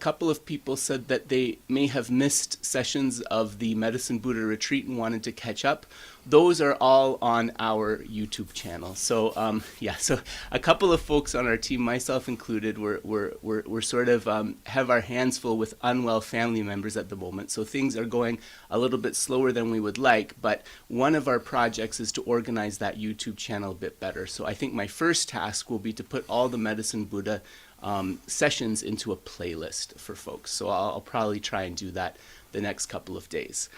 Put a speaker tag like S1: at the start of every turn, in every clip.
S1: couple of people said that they may have missed sessions of the Medicine Buddha retreat and wanted to catch up. Those are all on our YouTube channel. So yeah, so a couple of folks on our team, myself included, we're sort of have our hands full with unwell family members at the moment. So things are going a little bit slower than we would like, but one of our projects is to organize that YouTube channel a bit better. So I think my first task will be to put all the Medicine Buddha sessions into a playlist for folks. So I'll probably try and do that the next couple of days.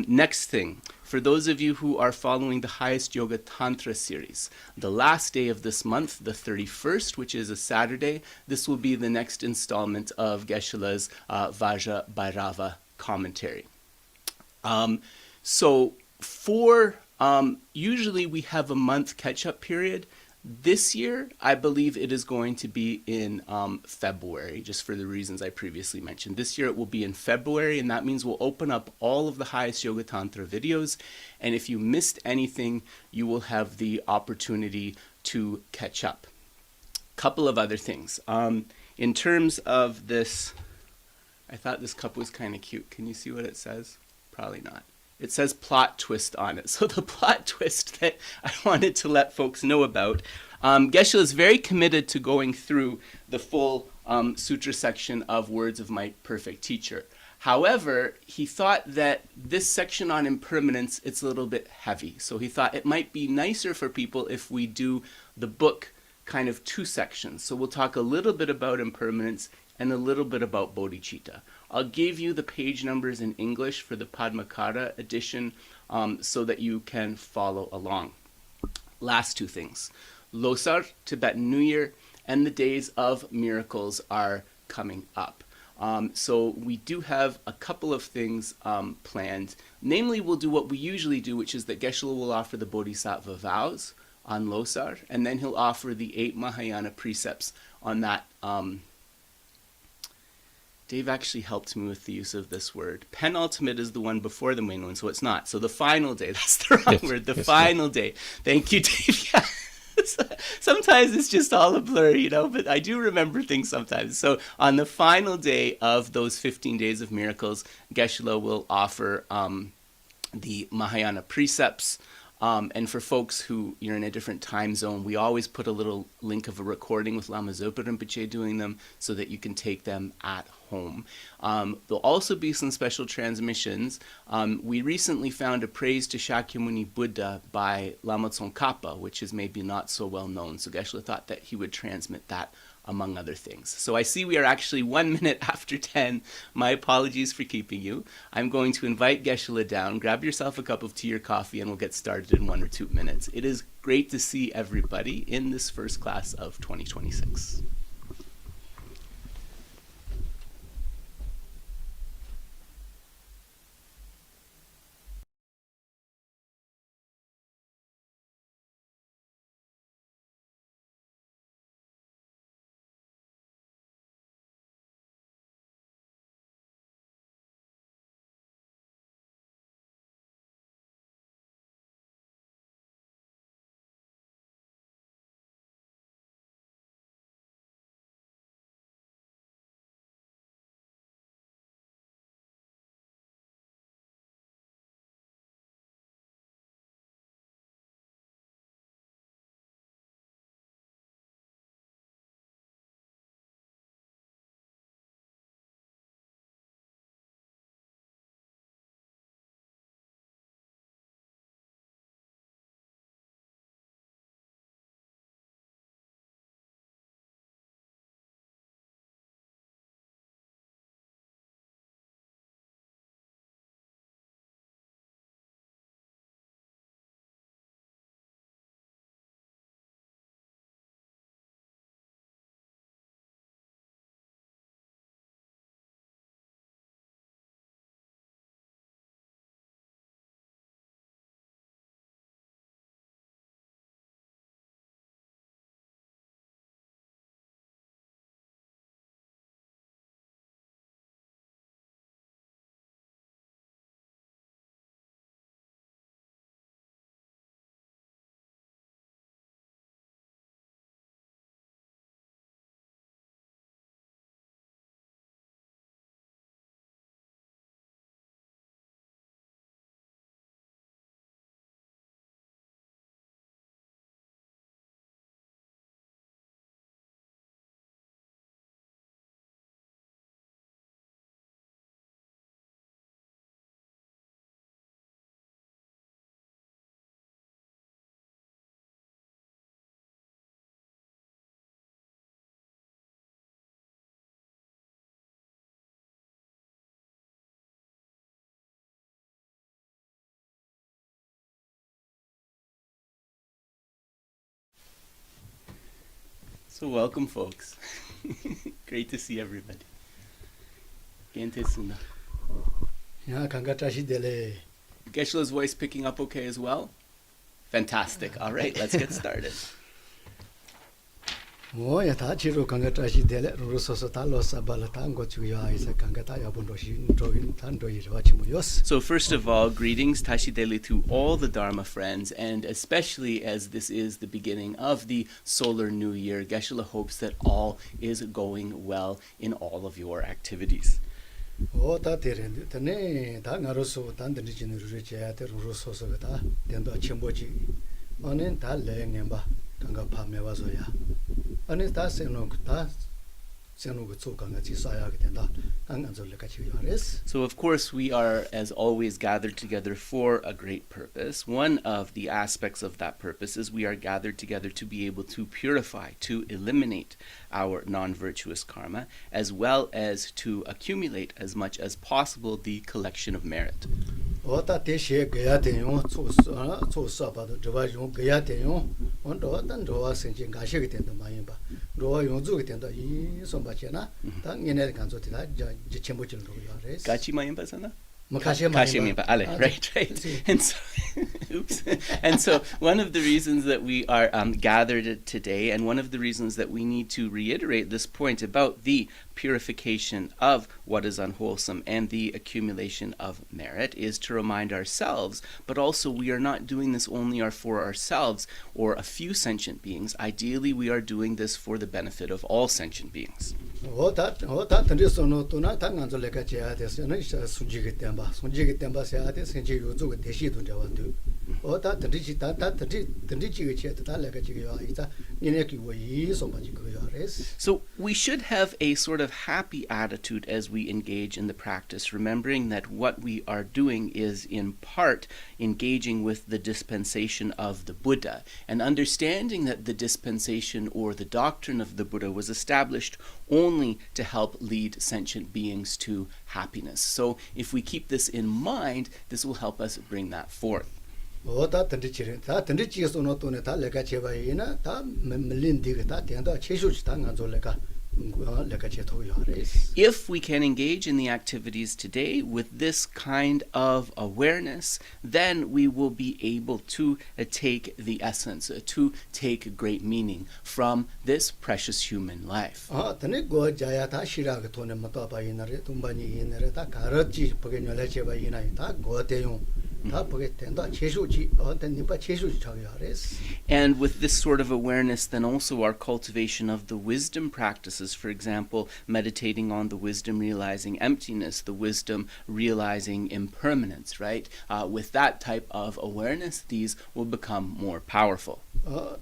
S1: Next thing, for those of you who are following the Highest Yoga Tantra series, the last day of this month, the 31st, which is a Saturday, this will be the next installment of Geshe-la's Vajra commentary. So for, usually we have a month catch-up period. This year, I believe it is going to be in February, just for the reasons I previously mentioned. This year it will be in February, and that means we'll open up all of the Highest Yoga Tantra videos. And if you missed anything, you will have the opportunity to catch up. Couple of other things. In terms of this, I thought this cup was kind of cute. Can you see what it says? Probably not. It says plot twist on it. So the plot twist that I wanted to let folks know about, Geshe is very committed to going through the full sutra section of Words of My Perfect Teacher. However, he thought that this section on impermanence, it's a little bit heavy. So he thought it might be nicer for people if we do the book kind of two sections. So we'll talk a little bit about impermanence and a little bit about bodhicitta. I'll give you the page numbers in English for the Padmakara edition so that you can follow along. Last two things. Losar, Tibetan New Year, and the Days of Miracles are coming up. So we do have a couple of things planned. Namely, we'll do what we usually do, which is that Geshe will offer the Bodhisattva vows on Losar, and then he'll offer the 8 Mahayana precepts on that. Dave actually helped me with the use of this word. Penultimate is the one before the main one, so it's not. So the final day, that's the wrong word, the final day. Thank you, Dave. Yeah. Sometimes it's just all a blur, you know, but I do remember things sometimes. So on the final day of those 15 days of miracles, Geshe will offer the Mahayana precepts. And for folks who you're in a different time zone, we always put a little link of a recording with Lama Zopa Rinpoche doing them so that you can take them at home. There'll also be some special transmissions. We recently found a praise to Shakyamuni Buddha by Lama Tsongkhapa, which is maybe not so well known. So Geshe thought that he would transmit that, among other things. So I see we are actually 1 minute after 10. My apologies for keeping you. I'm going to invite Geshe down. Grab yourself a cup of tea or coffee and we'll get started in 1 or 2 minutes. It is great to see everybody in this first class of 2026. So welcome, folks. Great to see everybody. Geshe
S2: Ya kangatashi dele.
S1: Geshe-la's voice picking up okay as well? Fantastic. All right, let's get started.
S2: Oh ya ta chiro kangatashi dele rusoso ta lo sabala tango chuya isa kangata ya bondo shin droin tando yirwa chimuyos.
S1: So first of all, greetings Tashi Dele to all the Dharma friends, and especially as this is the beginning of the solar new year, Geshe-la hopes that all is going well in all of your activities.
S2: Oh ta teren tane ta ngaroso tandeni jinu ruche te rusoso ta dendo chimbochi. Onen ta lengemba kanga pame wazo ya. Onen ta seno ta seno gutsu kanga chi saya ke tenda anganzo le ka chi yores.
S1: So of course we are, as always, gathered together for a great purpose. One of the aspects of that purpose is we are gathered together to be able to purify, to eliminate our non-virtuous karma, as well as to accumulate as much as possible the collection of merit.
S2: Ota te she gaya te yo tso sa ba do jwa yo gaya te yo on do dan do wa sen jing ga she ge ten do ma yin ba do yo zu ge ten do yi so ba che na ta ngene kan zo ti da je chen bo chil do yo res
S1: Gachi Mayimba sana?
S2: Makashe
S1: Mayimba, Ale, right. And so, oops. And so one of the reasons that we are gathered today, and one of the reasons that we need to reiterate this point about the purification of what is unwholesome and the accumulation of merit, is to remind ourselves, but also we are not doing this only for ourselves or a few sentient beings. Ideally, we are doing this for the benefit of all sentient beings.
S2: ota tande so no to na ta ngan zo le ka che ya de se na su ji ge ten ba se ya de sen ji yu zu ge de shi do ja wa du ota tande ji ta tande ji ge che ta le ka ji ge ya i ta ni ne ki wo yi so ba ji ge ya res.
S1: So we should have a sort of happy attitude as we engage in the practice, remembering that what we are doing is in part engaging with the dispensation of the Buddha, and understanding that the dispensation or the doctrine of the Buddha was established only to help lead sentient beings to happiness. So if we keep this in mind, this will help us bring that forth.
S2: ota tande ji so no to ne ta le ka che ba yi na ta melin di ge ta tian da che shu chi ta ngan zo le ka
S1: If we can engage in the activities today with this kind of awareness, then we will be able to take the essence, to take great meaning from this precious human life.
S2: tane go jaya ta shira ge to ne ma ta ba yin re tum ba ni yin re ta ka ro ji po ge nyole che ba yin na ta go te yong ta po ge ten da che shu ji ten ni ba che shu ji cha ya res.
S1: And with this sort of awareness, then also our cultivation of the wisdom practices, for example, meditating on the wisdom realizing emptiness, the wisdom realizing impermanence, right? With that type of awareness, these will become more powerful.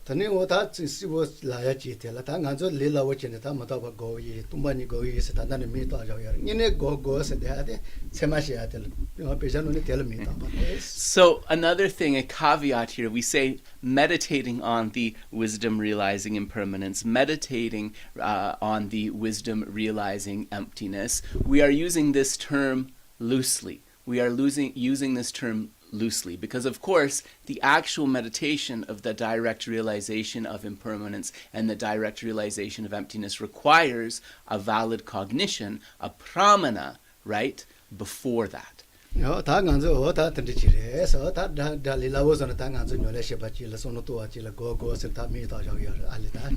S2: tane wo ta si wo la ya ji te la ta ngan zo le la wo chen ta ma ta ba go yi tum ba ni go yi se ta na ne mi ta ja ya ni ne go se de de se ma shi ya te lo pe ja no ne te lo mi ta ba.
S1: So another thing, a caveat here, we say meditating on the wisdom realizing impermanence, meditating on the wisdom realizing emptiness. We are using this term loosely. We are using this term loosely because, of course, the actual meditation of the direct realization of impermanence and the direct realization of emptiness requires a valid cognition, a pramana, right, before that.
S2: ta ngan zo ta tande ji re so ta da li la wo so ta ngan zo nyole she ba ji la so no to wa ji la go se ta mi ta ja ya ale ta.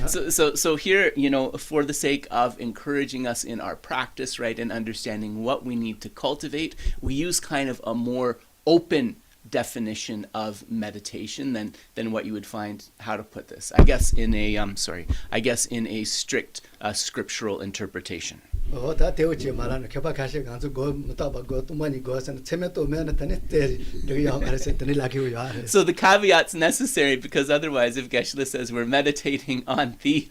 S1: So here, for the sake of encouraging us in our practice, right, and understanding what we need to cultivate, we use kind of a more open definition of meditation than what you would find. How to put this? I guess in a strict scriptural interpretation.
S2: ta te wo che ma la ke ba ka she gan zo go mu ta ba go tu ma ni go san che me to me na tane te de ya ma se tane la ki yo ya.
S1: So the caveat's necessary because otherwise, if Geshe-la says we're meditating on the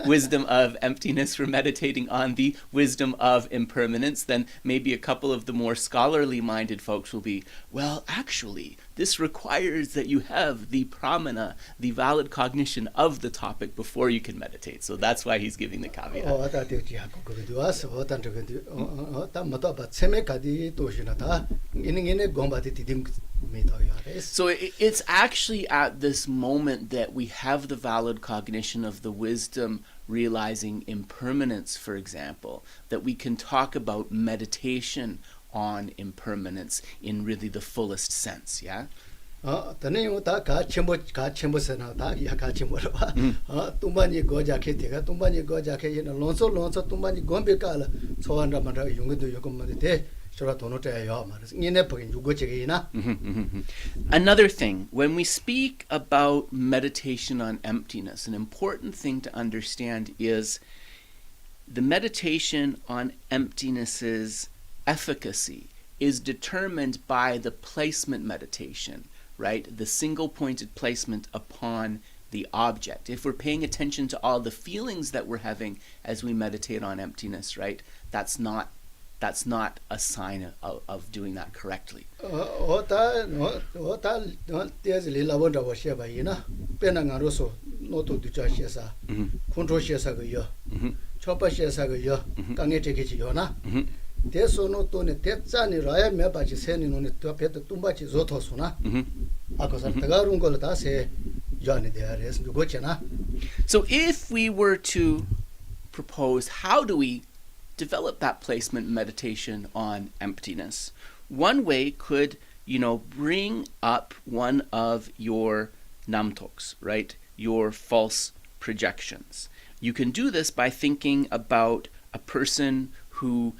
S1: wisdom of emptiness, we're meditating on the wisdom of impermanence, then maybe a couple of the more scholarly minded folks will be, well, actually, this requires that you have the pramana, the valid cognition of the topic before you can meditate. So that's why he's giving the caveat. So it's actually at this moment that we have the valid cognition of the wisdom realizing impermanence, for example, that we can talk about meditation on impermanence in really the fullest sense, yeah? Another thing, when we speak about meditation on emptiness, an important thing to understand is the meditation on emptiness's efficacy is determined by the placement meditation, right? The single-pointed placement upon the object. If we're paying attention to all the feelings that we're having as we meditate on emptiness, right? That's not a sign of doing that correctly. So if we were to propose, how do we develop that placement meditation on emptiness? One way could, bring up one of your namtoks, right? Your false projections. You can do this by thinking about a person who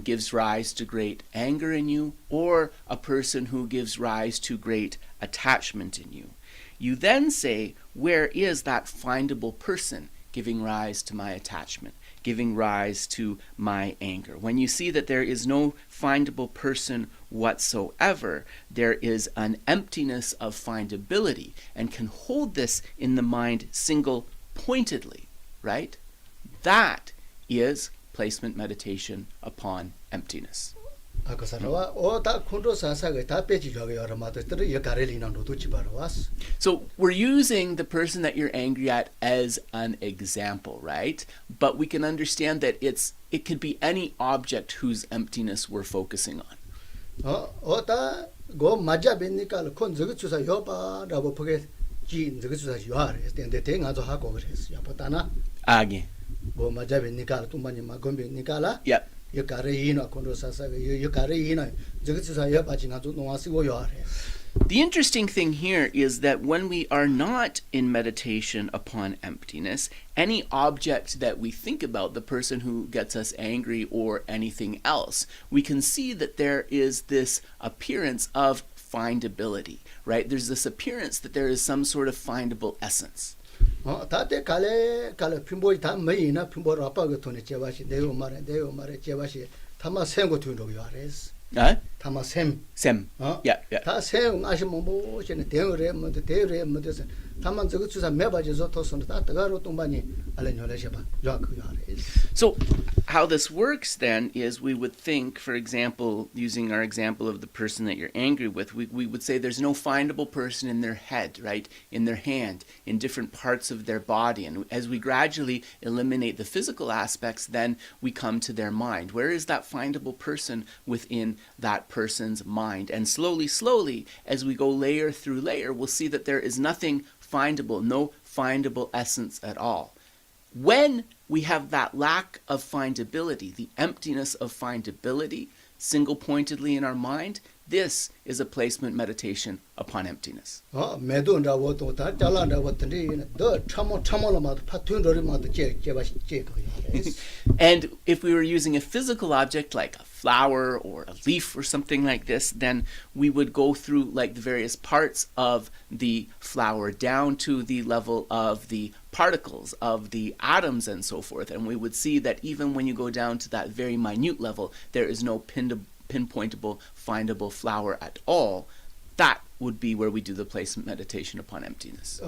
S1: gives rise to great anger in you, or a person who gives rise to great attachment in you. You then say, where is that findable person giving rise to my attachment, giving rise to my anger? When you see that there is no findable person whatsoever, there is an emptiness of findability, and can hold this in the mind single-pointedly, right? That is placement meditation upon emptiness. So we're using the person that you're angry at as an example, right? But we can understand that it could be any object whose emptiness we're focusing on. Again. Yep. The interesting thing here is that when we are not in meditation upon emptiness, any object that we think about, the person who gets us angry or anything else, we can see that there is this appearance of findability, right? There's this appearance that there is some sort of findable essence. Sem. Yeah. So how this works then is we would think, for example, using our example of the person that you're angry with, we would say there's no findable person in their head, right? In their hand, in different parts of their body. And as we gradually eliminate the physical aspects, then we come to their mind. Where is that findable person within that person's mind? And slowly, as we go layer through layer, we'll see that there is nothing findable, no findable essence at all. When we have that lack of findability, the emptiness of findability, single-pointedly in our mind, this is a placement meditation upon emptiness. And if we were using a physical object like a flower or a leaf or something like this, then we would go through like the various parts of the flower down to the level of the particles of the atoms and so forth. And we would see that even when you go down to that very minute level, there is no pinpointable, findable flower at all. That would be where we do the placement meditation upon emptiness.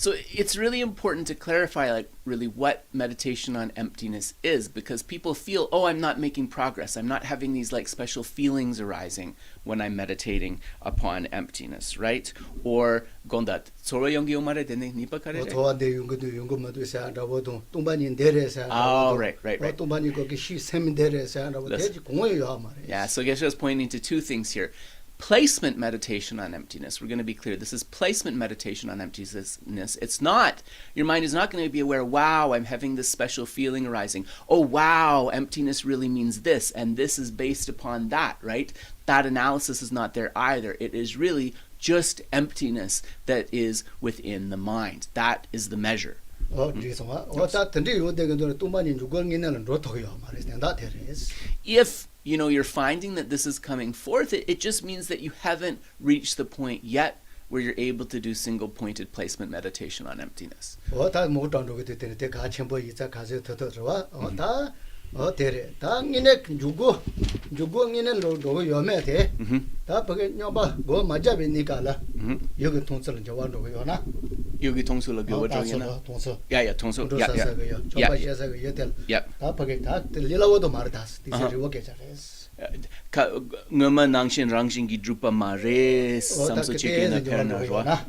S1: So it's really important to clarify, like, really what meditation on emptiness is, because people feel, oh, I'm not making progress. I'm not having these like special feelings arising when I'm meditating upon emptiness, right? Or gondat scholar-yogi omare dene nipa karere.
S2: 도와대 용거도 용거마도 사다보도 똥반인 데레사.
S1: Oh, right.
S2: 똥반이 거기 시 세민데레사라고 대지 공어요 말이야.
S1: Yeah, so Geshe is pointing to two things here. Placement meditation on emptiness. We're going to be clear. This is placement meditation on emptiness. It's not, your mind is not going to be aware, wow, I'm having this special feeling arising. Oh, wow, emptiness really means this, and this is based upon that, right? That analysis is not there either. It is really just emptiness that is within the mind. That is the measure. If you're finding that this is coming forth, it just means that you haven't reached the point yet where you're able to do single-pointed placement meditation on emptiness.
S2: 데레 당이네 주고 로 요메데 다 버게 녀바 고 맞아베니까라 여기 통솔은 저와로 요나
S1: 여기 통솔을 교워줘야나
S2: 통솔
S1: 야야 통솔
S2: 야야 저바시에서 여텔 다 버게 다 릴라워도 마르다스 디저리 워게 잘했어
S1: ngama nangshin rangshin gi drupa mare samso chekena perna roa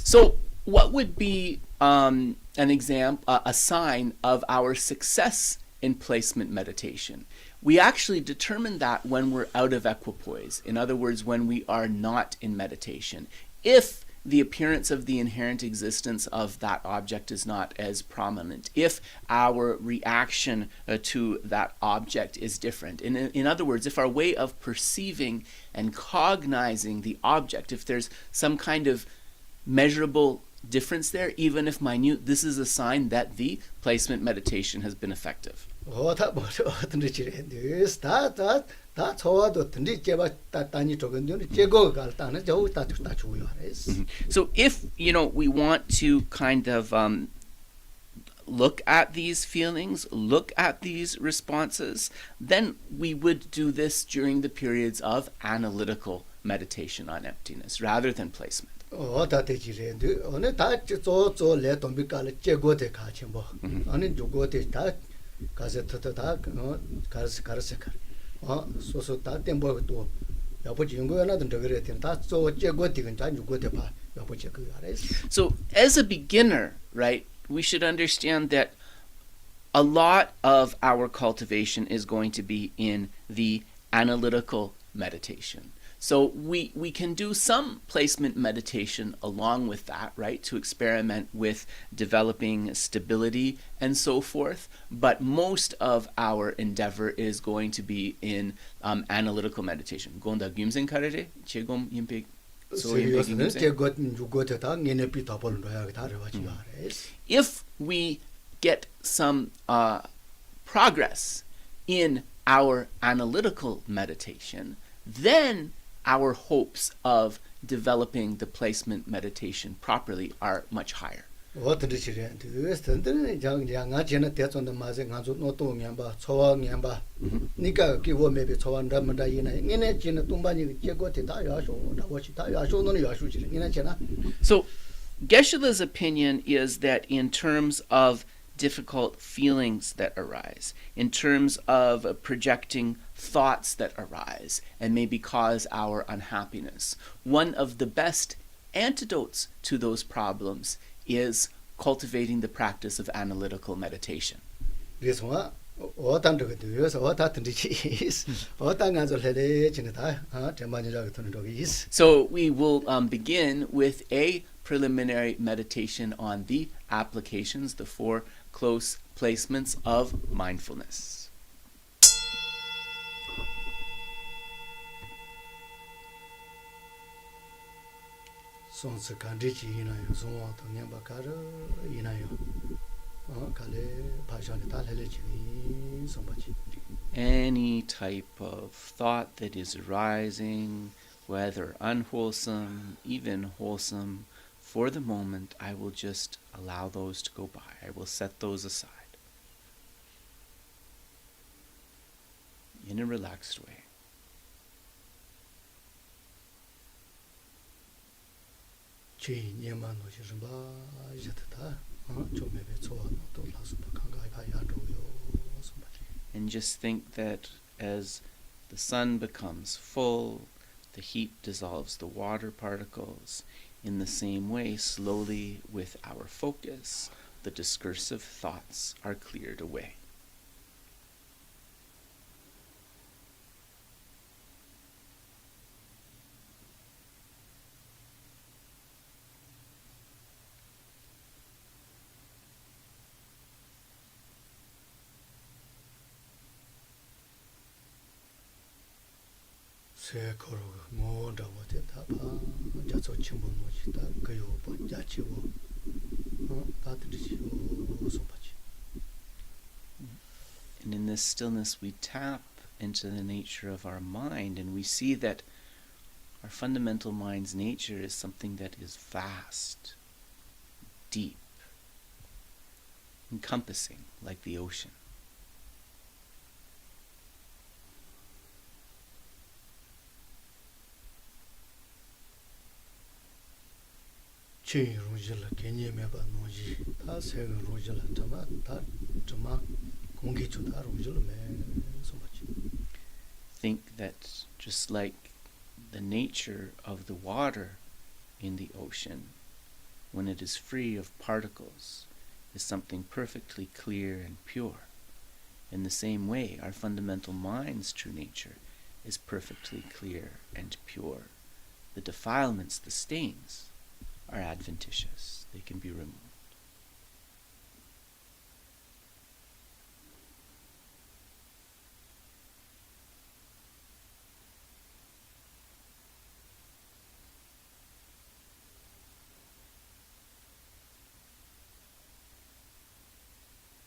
S1: So what would be an example, a sign of our success in placement meditation? We actually determine that when we're out of equipoise. In other words, when we are not in meditation. If the appearance of the inherent existence of that object is not as prominent, if our reaction to that object is different. In other words, if our way of perceiving and cognizing the object, if there's some kind of measurable difference there, even if minute, this is a sign that the placement meditation has been effective. So if we want to kind of look at these feelings, look at these responses, then we would do this during the periods of analytical meditation on emptiness rather than placement. So as a beginner, right, we should understand that a lot of our cultivation is going to be in the analytical meditation. So we can do some placement meditation along with that, right, to experiment with developing stability and so forth. But most of our endeavor is going to be in analytical meditation. Gonda gyumsen karere, chegom yimpe. If we get some progress in our analytical meditation, then our hopes of developing the placement meditation properly are much higher. So Geshe-la's opinion is that in terms of difficult feelings that arise, in terms of projecting thoughts that arise and maybe cause our unhappiness, one of the best antidotes to those problems is cultivating the practice of analytical meditation. So we will begin with a preliminary meditation on the applications, the 4 close placements of mindfulness. Any type of thought that is arising, whether unwholesome, even wholesome, for the moment, I will just allow those to go by. I will set those aside in a relaxed way.
S2: 제 녀만 오시는 바 이제다 좀 매배 좋아도 또 라서 강가에 봐야 돼요.
S1: And just think that as the sun becomes full, the heat dissolves the water particles. In the same way, slowly with our focus, the discursive thoughts are cleared away.
S2: 세 거로가 뭐다 못했다 봐. 자초 친구 뭐지다 그요 뭐 자치고 다들이시오 소파지.
S1: And in this stillness, we tap into the nature of our mind, and we see that our fundamental mind's nature is something that is vast, deep, encompassing, like the ocean.
S2: 제 로질라 개념에바 노지 다 세가 로질라 다 공기 주다 로질라 매 소마치.
S1: Think that just like the nature of the water in the ocean, when it is free of particles, is something perfectly clear and pure. In the same way, our fundamental mind's true nature is perfectly clear and pure. The defilements, the stains, are adventitious. They can be removed.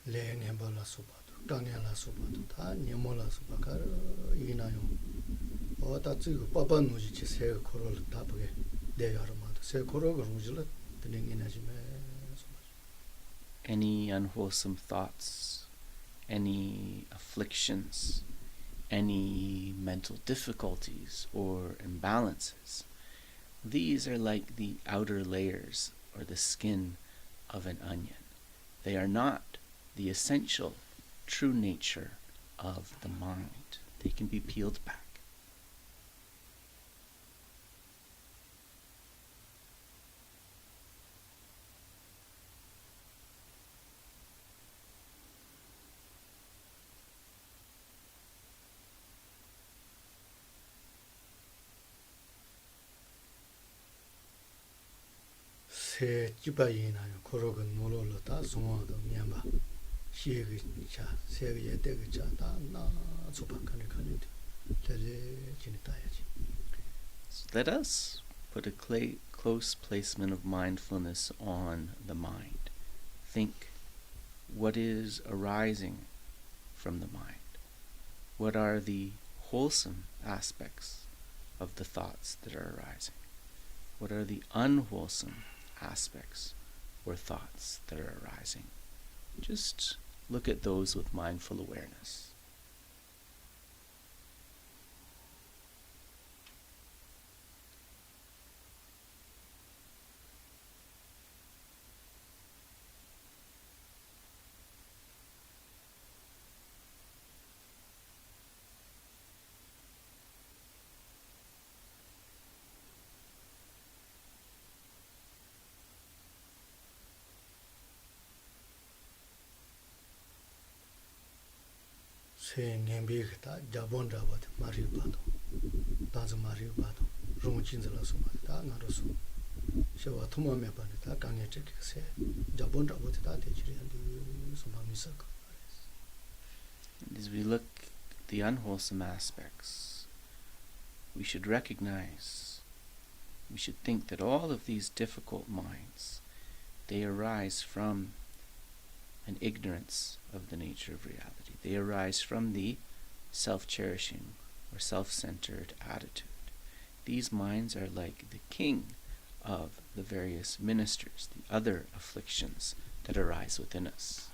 S2: 레행해발라 소바도 강해라 소바도 다 녀몰라 소바가 이나요. 어다 지고 빠빠 노지치 세 코를 다 보게 내야로마도 세 코로가 로질라 드링이나지메.
S1: Any unwholesome thoughts, any afflictions, any mental difficulties or imbalances, these are like the outer layers or the skin of an onion. They are not the essential true nature of the mind. They can be peeled back.
S2: 세 지바이나요. 코로가 놀러로 다 송화도 미얀바. 시에게 자 세계에 되게 자다나 소박하네 가는데 대래 지냈다야지.
S1: So let us put a close placement of mindfulness on the mind. Think, what is arising from the mind? What are the wholesome aspects of the thoughts that are arising? What are the unwholesome aspects or thoughts that are arising? Just look at those with mindful awareness.
S2: 세 냠비가 자본다바도 마리바도 다즈 마리바도 롱친즈라서 다 나로서 셔와 토마메 바네 다 강에 찍게 자본다바도 다 대지리한데 소마미사가.
S1: As we look at the unwholesome aspects, we should recognize, we should think that all of these difficult minds, they arise from an ignorance of the nature of reality. They arise from the self-cherishing or self-centered attitude. These minds are like the king of the various ministers, the other afflictions that arise within us.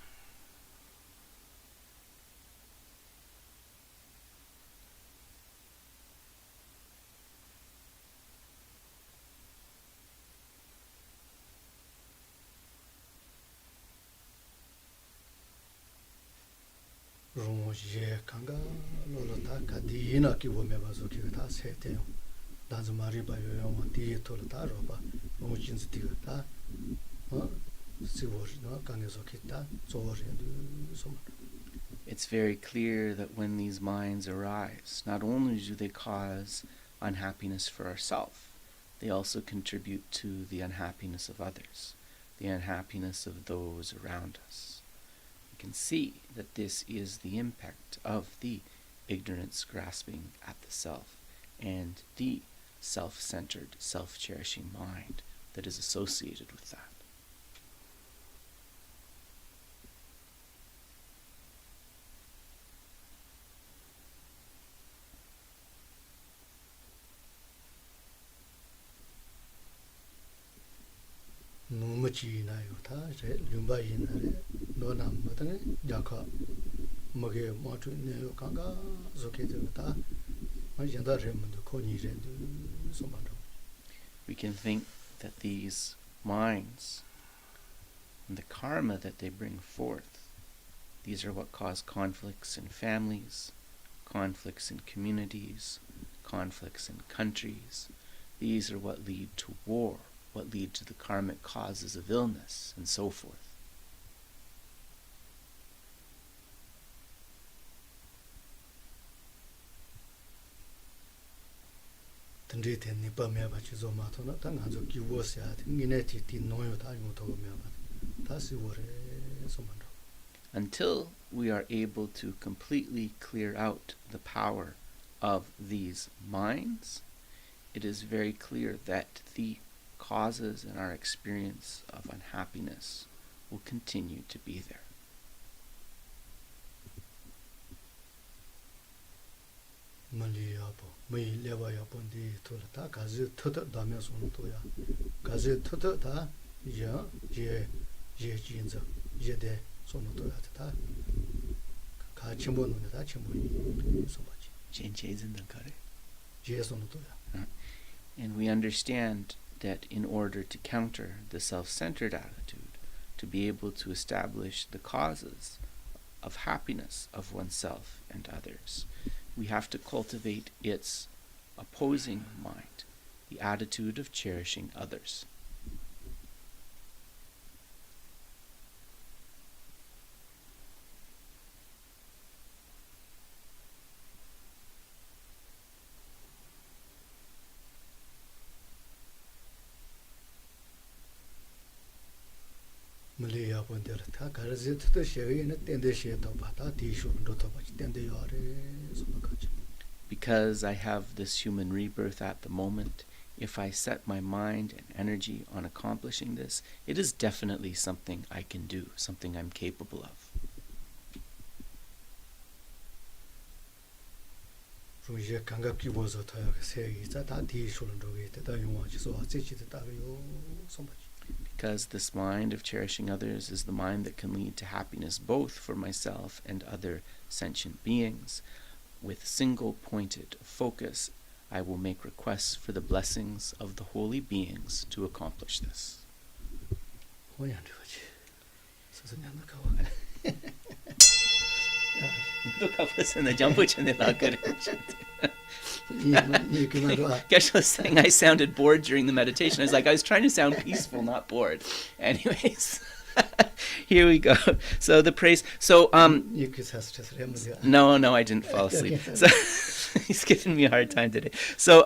S2: je kanga lolo ta kadina ki wo me bazo ki ta se te dan zo mari ba yo mo ti to ta ro ba mo chin zi ti ta si wo no kanga zo ki ta zo re du so.
S1: It's very clear that when these minds arise, not only do they cause unhappiness for ourselves, they also contribute to the unhappiness of others, the unhappiness of those around us. We can see that this is the impact of the ignorance grasping at the self and the self-centered, self-cherishing mind that is associated with that.
S2: Muchi na yo ta je lumba yin na no na ma ta ne ja kha ma ge ma tu ne yo kanga zo ke de ta ma yin da re mo de ko ni re du so ma do.
S1: We can think that these minds and the karma that they bring forth, these are what cause conflicts in families, conflicts in communities, conflicts in countries. These are what lead to war, what lead to the karmic causes of illness, and so forth.
S2: Tendri ten ni pa me ba chi zo ma to na ta nga zo ki wo sia ni ne ti ti no yo ta yo to me ba ta si wo re so ma do.
S1: Until we are able to completely clear out the power of these minds, it is very clear that the causes in our experience of unhappiness will continue to be there.
S2: Mali ya bo mai le ba ya bo ndi to la ta ga zi to to da me so no to ya ga zi to to da ya je jin zo je de so no to ya ta ga chen bo no da chen bo so ba ji je so no to ya.
S1: And we understand that in order to counter the self-centered attitude, to be able to establish the causes of happiness of oneself and others, we have to cultivate its opposing mind, the attitude of cherishing others.
S2: Mali ya bo der ta ga zi to to she ye ne ten de she to ba ta ti shu ndo to ba ten de yo re so ba ka.
S1: Because I have this human rebirth at the moment, if I set my mind and energy on accomplishing this, it is definitely something I can do, something I'm capable of.
S2: Ru je kanga ki bo zo ta ya se yi za ta ti shu ndo ge te da yo wa ji so ze chi te ta yo so ba.
S1: Because this mind of cherishing others is the mind that can lead to happiness both for myself and other sentient beings. With single-pointed focus, I will make requests for the blessings of the holy beings to accomplish this. Geshe was saying I sounded bored during the meditation. I was like, I was trying to sound peaceful, not bored. Anyways, here we go. So the praise. So no, I didn't fall asleep. So he's giving me a hard time today. So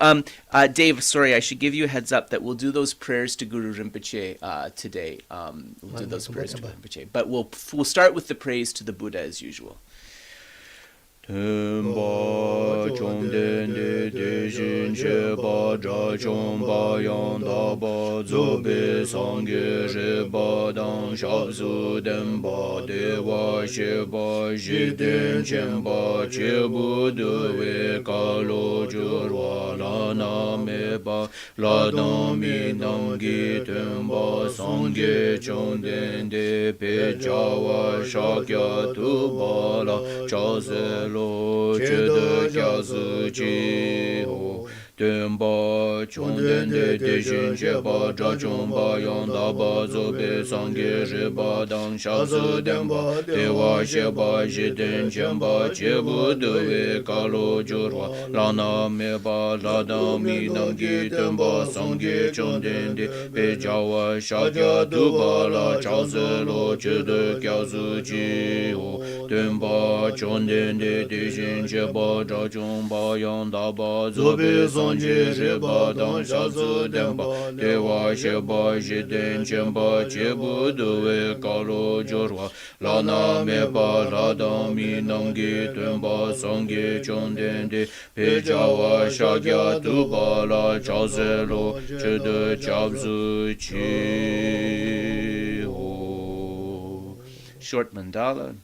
S1: Dave, sorry, I should give you a heads up that we'll do those prayers to Guru Rinpoche today. We'll do those prayers to Rinpoche, but we'll start with the praise to the Buddha as usual. Tenpa chomden de dejin sheba dra chomba yanda ba zobe sangye reba dan shabzu denpa dewa sheba jiden chenpa chebu dewe kalo jurwa lana meba ladan mindangi tenpa sangye chomden de pechawa shakya tubala chazel Cheda kyazu chi ho
S3: Tenpa chonden de deshin sheba drachomba yondaba zobe sangye reba dang shazu denpa dewa sheba jiten chemba chebu dewe kalo jorwa lana meba ladang mi namgi tenpa sangye chonden de pejawa shakya tuba la chause lo chede kyazu chi ho tenpa chonden de deshin sheba drachomba yondaba zobe sangye reba dang shazu denpa dewa sheba jiten chemba chebu dewe kalo jorwa lana meba ladang mi namgi tenpa sangye chonden de pejawa shakya tuba la chause lo chede chabzu chi ho.
S1: Short mandala.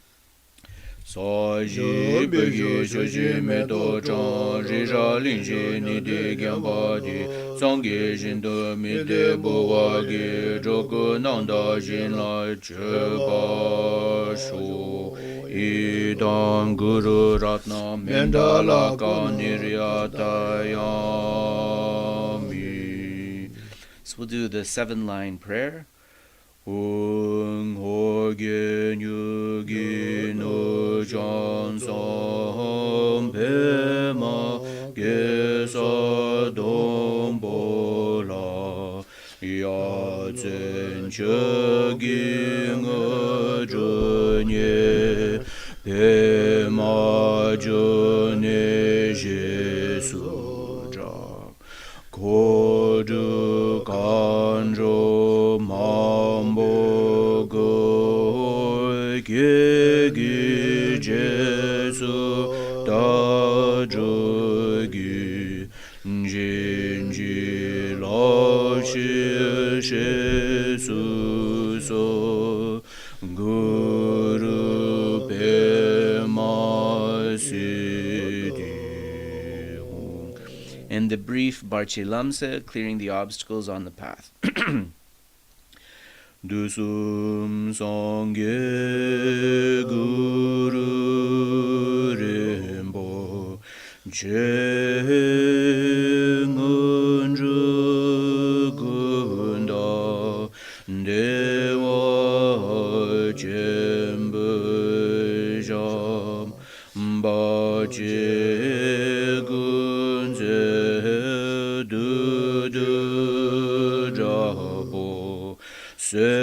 S3: Saji begi shoji medo chan rija linji nidi gyamba di sangye jindo mide buwa gi joku nanda jin la cheba shu idang guru ratna mendala ka niryata yami.
S1: So we'll do the 7-line prayer.
S3: Hung ho gen yu gi no chan som pe ma ge sa dom bo la ya zen che gi nge zhe nye pe ma zhe ne je su zha ko zhe kan zhe mambo go ge gi jesu da zhe gi jin ji la shi shi su so guru pe ma si di.
S1: And the brief Barche Lamsa, clearing the obstacles on the path.
S3: Dusum sangye guru rimpo che ngunju gunda dewa jembu jam ba che gunze du du jabo se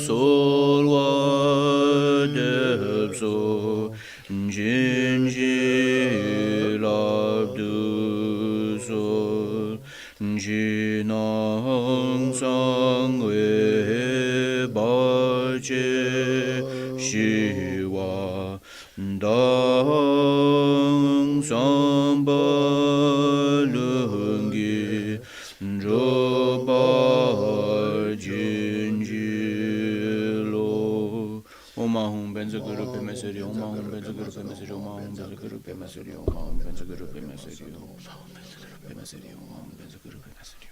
S3: sol wa de so jin ji la du so jinang sang we ba che shi wa dang sang ba lung gi zhe ba jin ji lo. Om Ahum Benza Guru Pema Seri, Om Ahum Benza Guru Pema Seri, Om Ahum Benza Guru Pema Seri, Om Ahum Benza Guru Pema Seri, Om Ahum Benza Guru Pema Seri, Om Ahum Benza Guru Pema Seri,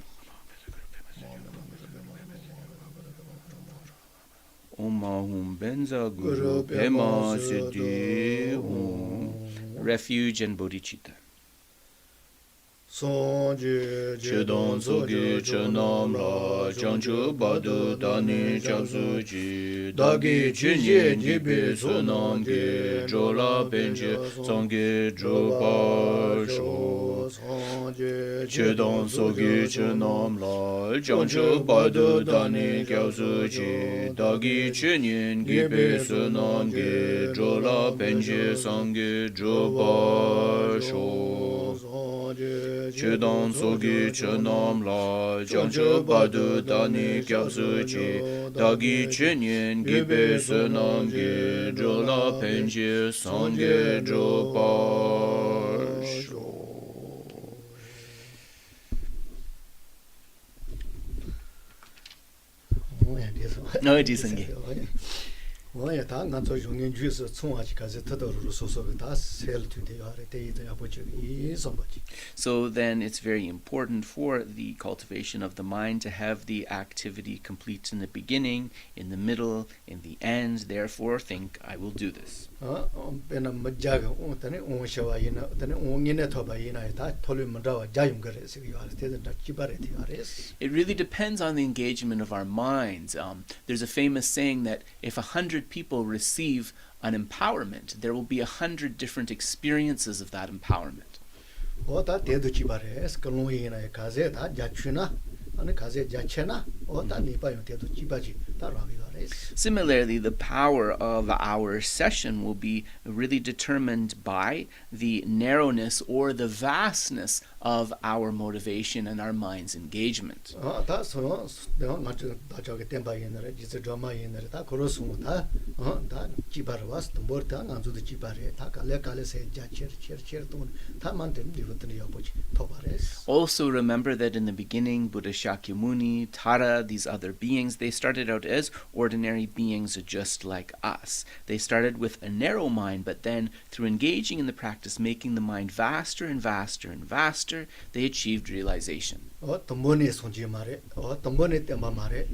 S3: Om Ahum Benza Guru Pema Seri,
S1: Refuge and bodhicitta.
S3: Chedon sogi chenam la chanchu badu dani chapsu chi dagi chinye nipi sunam ki jola penche sangi drupa sho. Chedon sogi chenam la chanchu badu dani chapsu chi dagi chinye nipi sunam ki jola penche sangi drupa sho. Chedon sogi chenam la chanchu badu dani kyapsu chi dagi chenyen gibe senam gi jola penche sange jopa sho.
S1: No, it isn't. So then it's very important for the cultivation of the mind to have the activity complete in the beginning, in the middle, in the end. Therefore, think, I will do this.
S2: pena majaga tane shawa ina tane ngine thoba ina ta tholu mandawa jayum gare se yo te da chibare ti ares.
S1: It really depends on the engagement of our minds. There's a famous saying that if 100 people receive an empowerment, there will be 100 different experiences of that empowerment.
S2: Ota te do chibare es kalon ina kaze ta jachuna ane kaze jachena ota ni pa yo te do chibaji ta ravi ares.
S1: Similarly, the power of our session will be really determined by the narrowness or the vastness of our motivation and our mind's engagement.
S2: Ta so de ma ta joge temba ina re jise drama ina re ta korosu ta ta chibare was tambor ta nganzu de chibare ta kale se jacher to ta man den divutni yobochi tobares.
S1: Also remember that in the beginning, Buddha Shakyamuni, Tara, these other beings, they started out as ordinary beings just like us. They started with a narrow mind, but then through engaging in the practice, making the mind vaster and vaster and vaster, they achieved realization.
S2: Tombone sonji mare tombone tema mare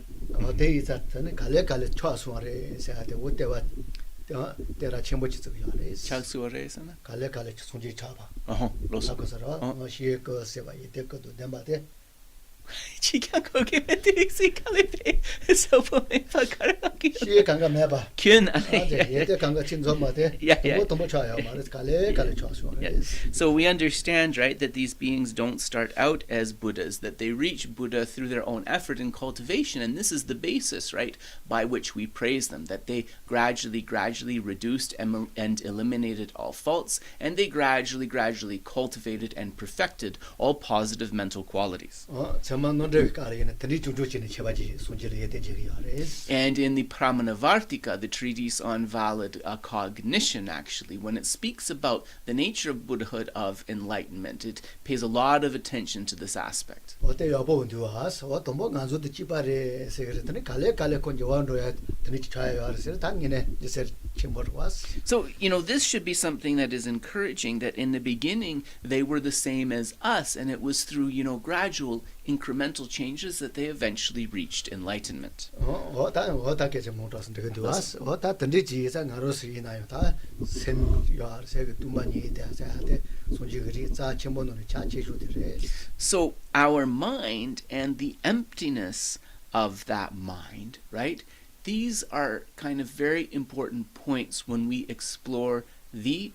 S2: de isa tane kale chwasu mare se ate wotewa tera chembochi tsu yare
S1: Chaksuare sana?
S2: kale sonji chaba
S1: Losa.
S2: akosara shi ko seba yete ko do dembate
S1: Chica koke meti si kalipe so pome fakaraki.
S2: shi kanga meba
S1: Kyun
S2: yete kanga chinzo mate
S1: Yeah.
S2: tombo chaya mare kale chwasu mare.
S1: So we understand, right, that these beings don't start out as Buddhas, that they reach Buddha through their own effort and cultivation, and this is the basis, right, by which we praise them, that they gradually reduced and eliminated all faults, and they gradually cultivated and perfected all positive mental qualities.
S2: no de kare ne tani chu chu ne chebaji sonji yete jeri yare.
S1: And in the Pramanavartika, the treatise on valid cognition, actually, when it speaks about the nature of Buddhahood, of enlightenment, it pays a lot of attention to this aspect.
S2: Ote yabo ndu has tombo ganzo de chibare se tani kale konje wando ya tani chaya yare se tangine jeser chimbor was.
S1: So, this should be something that is encouraging, that in the beginning they were the same as us, and it was through, gradual incremental changes that they eventually reached enlightenment.
S2: Ota ke je motos de ndu has ota tani ji sa ngaro si na yo ta sen yar se tumani de sa ate sonji gri za chimbo no cha che ju de.
S1: So our mind and the emptiness of that mind, right? These are kind of very important points when we explore the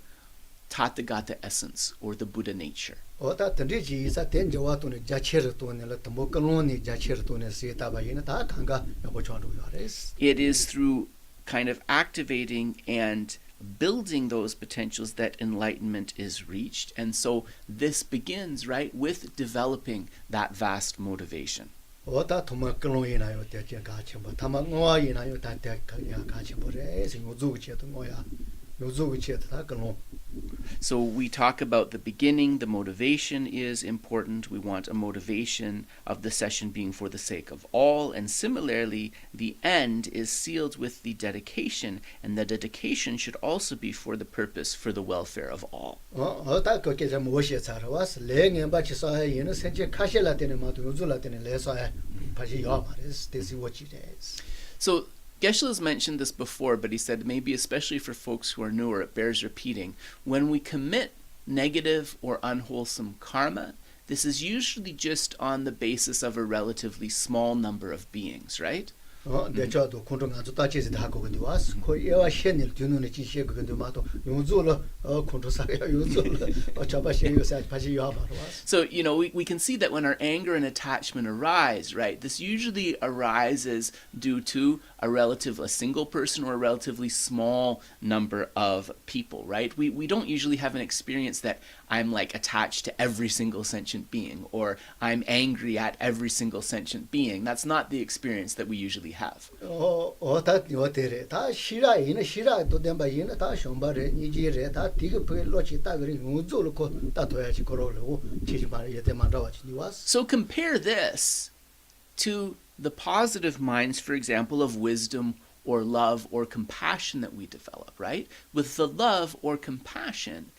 S1: Tathagata essence, or the Buddha nature.
S2: Ota tani ji sa ten jawa to ne jacher to ne la tombo kaloni jacher to ne se ta ba yin ta kanga yabo chandu yare.
S1: It is through kind of activating and building those potentials that enlightenment is reached. And so this begins, right, with developing that vast motivation.
S2: Ota thoma kaloni na yo te ga chimba thama ngoa yin yo ta te ga chimbo re se ngozu che to ngoya ngozu che ta kalon.
S1: So we talk about the beginning, the motivation is important. We want a motivation of the session being for the sake of all. And similarly, the end is sealed with the dedication, and the dedication should also be for the purpose, for the welfare of all.
S2: Ota ko ke jam wo she tsara was le ngen ba chi sa yin se che khashe la tene ma to ngozu la tene le sa pa ji yo ma res te si wo chi des.
S1: So Geshe has mentioned this before, but he said maybe especially for folks who are newer, it bears repeating. When we commit negative or unwholesome karma, this is usually just on the basis of a relatively small number of beings, right?
S2: De cha do konto nga ta che da ko de was ko ye wa shen ni tunu ne chi she ko de ma to yonzu lo konto sa ya yonzu lo cha ba she yo sa pa ji yo ba was.
S1: So, we can see that when our anger and attachment arise, right, this usually arises due to a single person or a relatively small number of people, right? We don't usually have an experience that I'm like attached to every single sentient being, or I'm angry at every single sentient being. That's not the experience that we usually have.
S2: Ta yo te re ta shira do dem ba yin ta shomba re ni ji re ta ti ge pe lo chi ta ge yonzu lo ko ta to ya chi ko lo chi ji ba ye te ma ra chi was.
S1: So compare this to the positive minds, for example, of wisdom or love or compassion that we develop, right? With the love or compassion,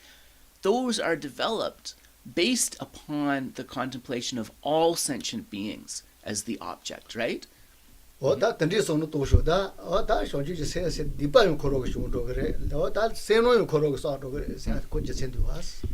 S1: those are developed based upon the contemplation of all sentient beings as the object, right?
S2: 오다 던지서는 도쇼다 오다 쇼지 세세 디바요 코로고 쇼도 그래 오다 세노요 코로고 쏴도 그래 세 고지 센도 와스.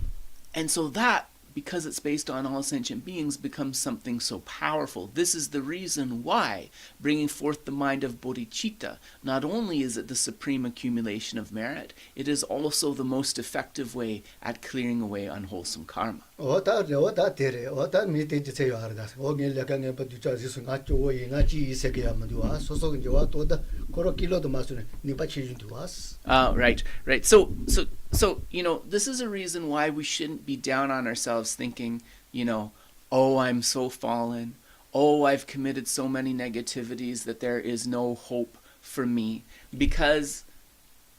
S1: And so that, because it's based on all sentient beings, becomes something so powerful. This is the reason why bringing forth the mind of bodhicitta, not only is it the supreme accumulation of merit, it is also the most effective way at clearing away unwholesome karma.
S2: 오다 데레 오다 미테지 세요 하르다 오게 레강에 버디자 지수 가죠 오이 나지 세게 하면 와 소소 이제 와 또다 코로 길로도 마스네 니바 치준도 와스.
S1: Right. So, this is a reason why we shouldn't be down on ourselves thinking, oh, I'm so fallen. Oh, I've committed so many negativities that there is no hope for me. Because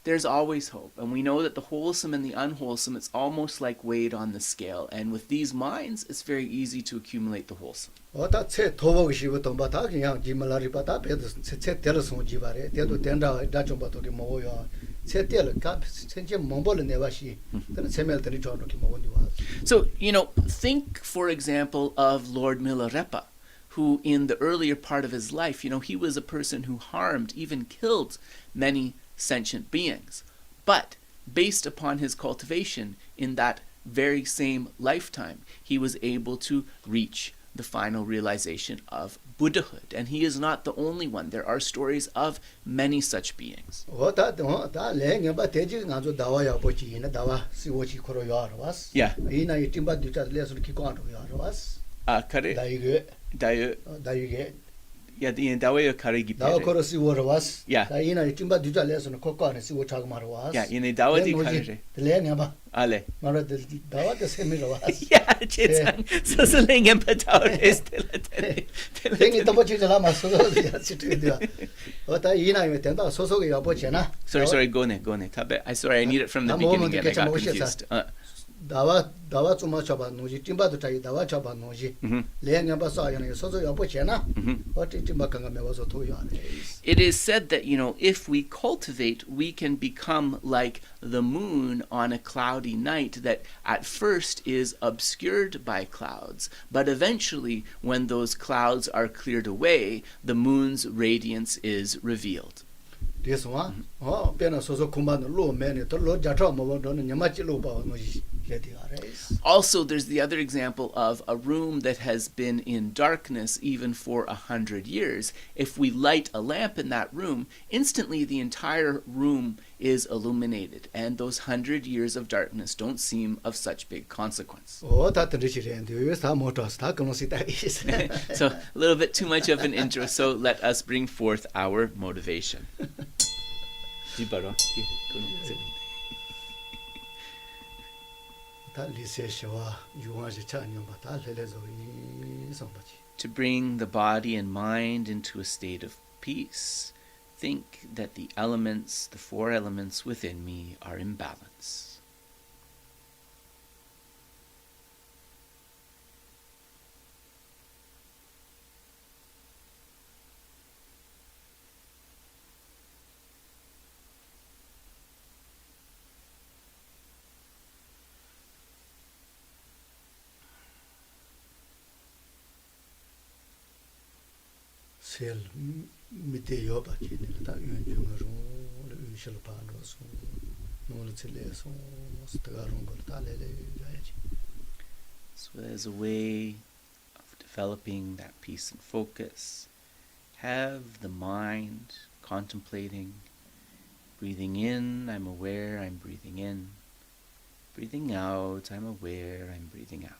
S1: there's always hope. And we know that the wholesome and the unwholesome, it's almost like weighed on the scale. And with these minds, it's very easy to accumulate the wholesome.
S2: 오다 체 도보기 시부터 바다 그냥 지말라리 바다 배도 체 데르송 지바레 데도 된다 다좀 바도게 뭐요. 체 데르 가 센제 몽볼은 내바시. 근데 체멜들이 저렇게 먹은디 와.
S1: So, think, for example, of Lord Milarepa, who in the earlier part of his life, he was a person who harmed, even killed many sentient beings. But based upon his cultivation in that very same lifetime, he was able to reach the final realization of Buddhahood. And he is not the only one. There are stories of many such beings.
S2: 오다 랭에 바 대지 가서 나와야 보지 이나 나와 시오치 코로 요아로 와스.
S1: Yeah.
S2: 이나 이 팀바 뒤자 레서 기고안로 요아로 와스.
S1: Kare?
S2: 다이게
S1: Dayo,
S2: 다이게
S1: yeah, the dawayo karegi
S2: 나와
S1: pere.
S2: 코로 시오로 와스.
S1: Yeah.
S2: 다 이나 이 팀바 뒤자 레서 코코 안에 시오 차고 마로 와스.
S1: Yeah, in the dawadi kare.
S2: 랭에 바
S1: Ale.
S2: 마로 다와데 세미로 와스.
S1: Yeah, chetsang. So saling empatao is
S2: 랭이 또 보지잖아 마소도야 시트이디야. 오다 이나 이 된다 소소게 여보잖아.
S1: Sorry, go ne. Tabe. I need it from the beginning and I got confused.
S2: 다와 좀 맞춰봐 노지 찜바도 자기 다와 잡아 노지 랭에 봐서 아니야 소소 여보잖아. 어디 찜바 강가 매워서 도요 안에.
S1: It is said that, if we cultivate, we can become like the moon on a cloudy night that at first is obscured by clouds, but eventually, when those clouds are cleared away, the moon's radiance is revealed.
S2: 그래서 와 배나 소소 kumban 로 매네 또로 자차 뭐는 냐마치 로 봐 노지
S1: Also, there's the other example of a room that has been in darkness even for 100 years. If we light a lamp in that room, instantly the entire room is illuminated, and those 100 years of darkness don't seem of such big consequence. So, a little bit too much of an intro, so let us bring forth our motivation. To bring the body and mind into a state of peace, think that the elements, the four elements within me, are in balance.
S2: 셀 밑에 여바지는 다 윤중으로 윤실 반로서 노를 틀려서 스타가론 걸 달래래 야지.
S1: So as a way of developing that peace and focus, have the mind contemplating, breathing in, I'm aware I'm breathing in, breathing out, I'm aware I'm breathing out.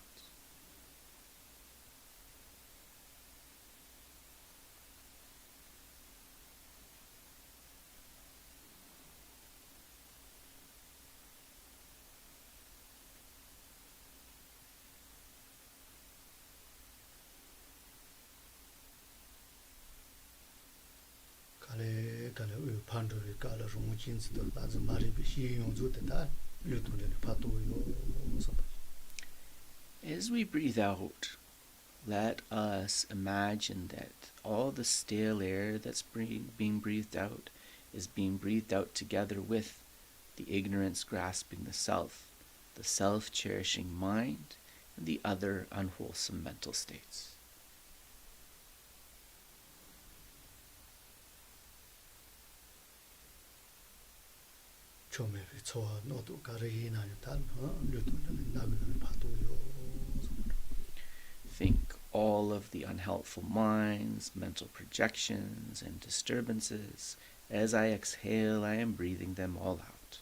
S1: As we breathe out, let us imagine that all the stale air that's being breathed out is being breathed out together with the ignorance grasping the self-cherishing mind, and the other unwholesome mental states.
S2: chomebe choa notu kare na tan lutu nagun patu yo.
S3: Think all of the unhelpful minds, mental projections, and disturbances. As I exhale, I am breathing them all out.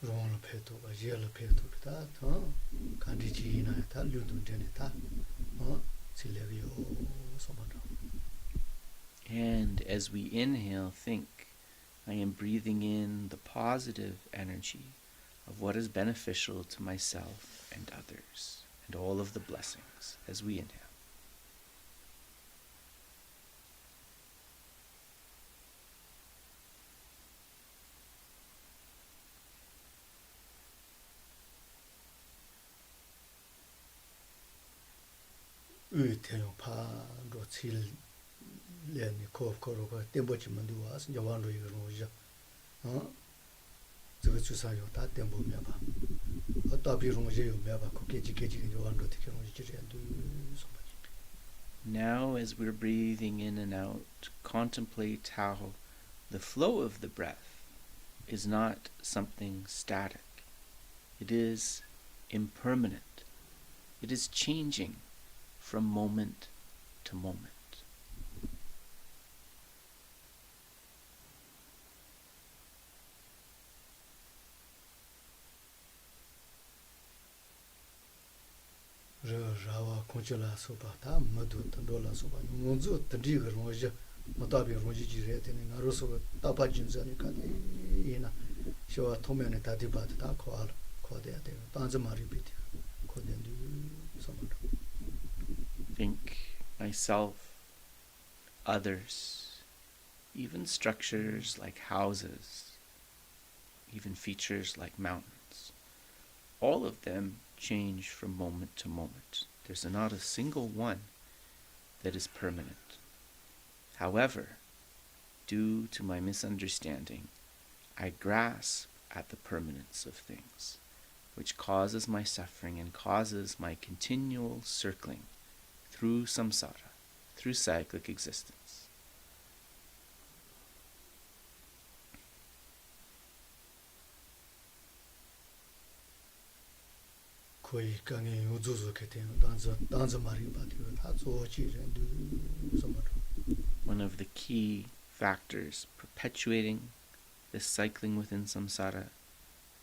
S2: Rong peto ba yel peto ta kandi ji na ta lutu dene ta silevio somado.
S3: And as we inhale, think, I am breathing in the positive energy of what is beneficial to myself and others, and all of the blessings as we inhale.
S2: Tenyo pa ro tsil leni kof koro ka tembo chi mandu was jawan ro yiro ja zhe chu sa yo ta tembo me ba ta bi ro je yo me ba ko ke ji jawan ro ti ke ro ji je du so ba.
S3: Now, as we're breathing in and out, contemplate how the flow of the breath is not something static. It is impermanent. It is changing from moment to moment.
S2: Rawa konchula soba ta madu tandola soba ngonzo tandi roja matabi roji jire tene ngaro soba tapa jinzani ka ina showa tomene tati bat ta ko de de tanza mari biti ko de samado.
S3: Think myself, others, even structures like houses, even features like mountains. All of them change from moment to moment. There's not a single one that is permanent. However, due to my misunderstanding, I grasp at the permanence of things, which causes my suffering and causes my continual circling through samsara, through cyclic existence.
S2: Koi kange uzuzu kete danza mari bati ta zo chi ren du samado.
S3: One of the key factors perpetuating this cycling within samsara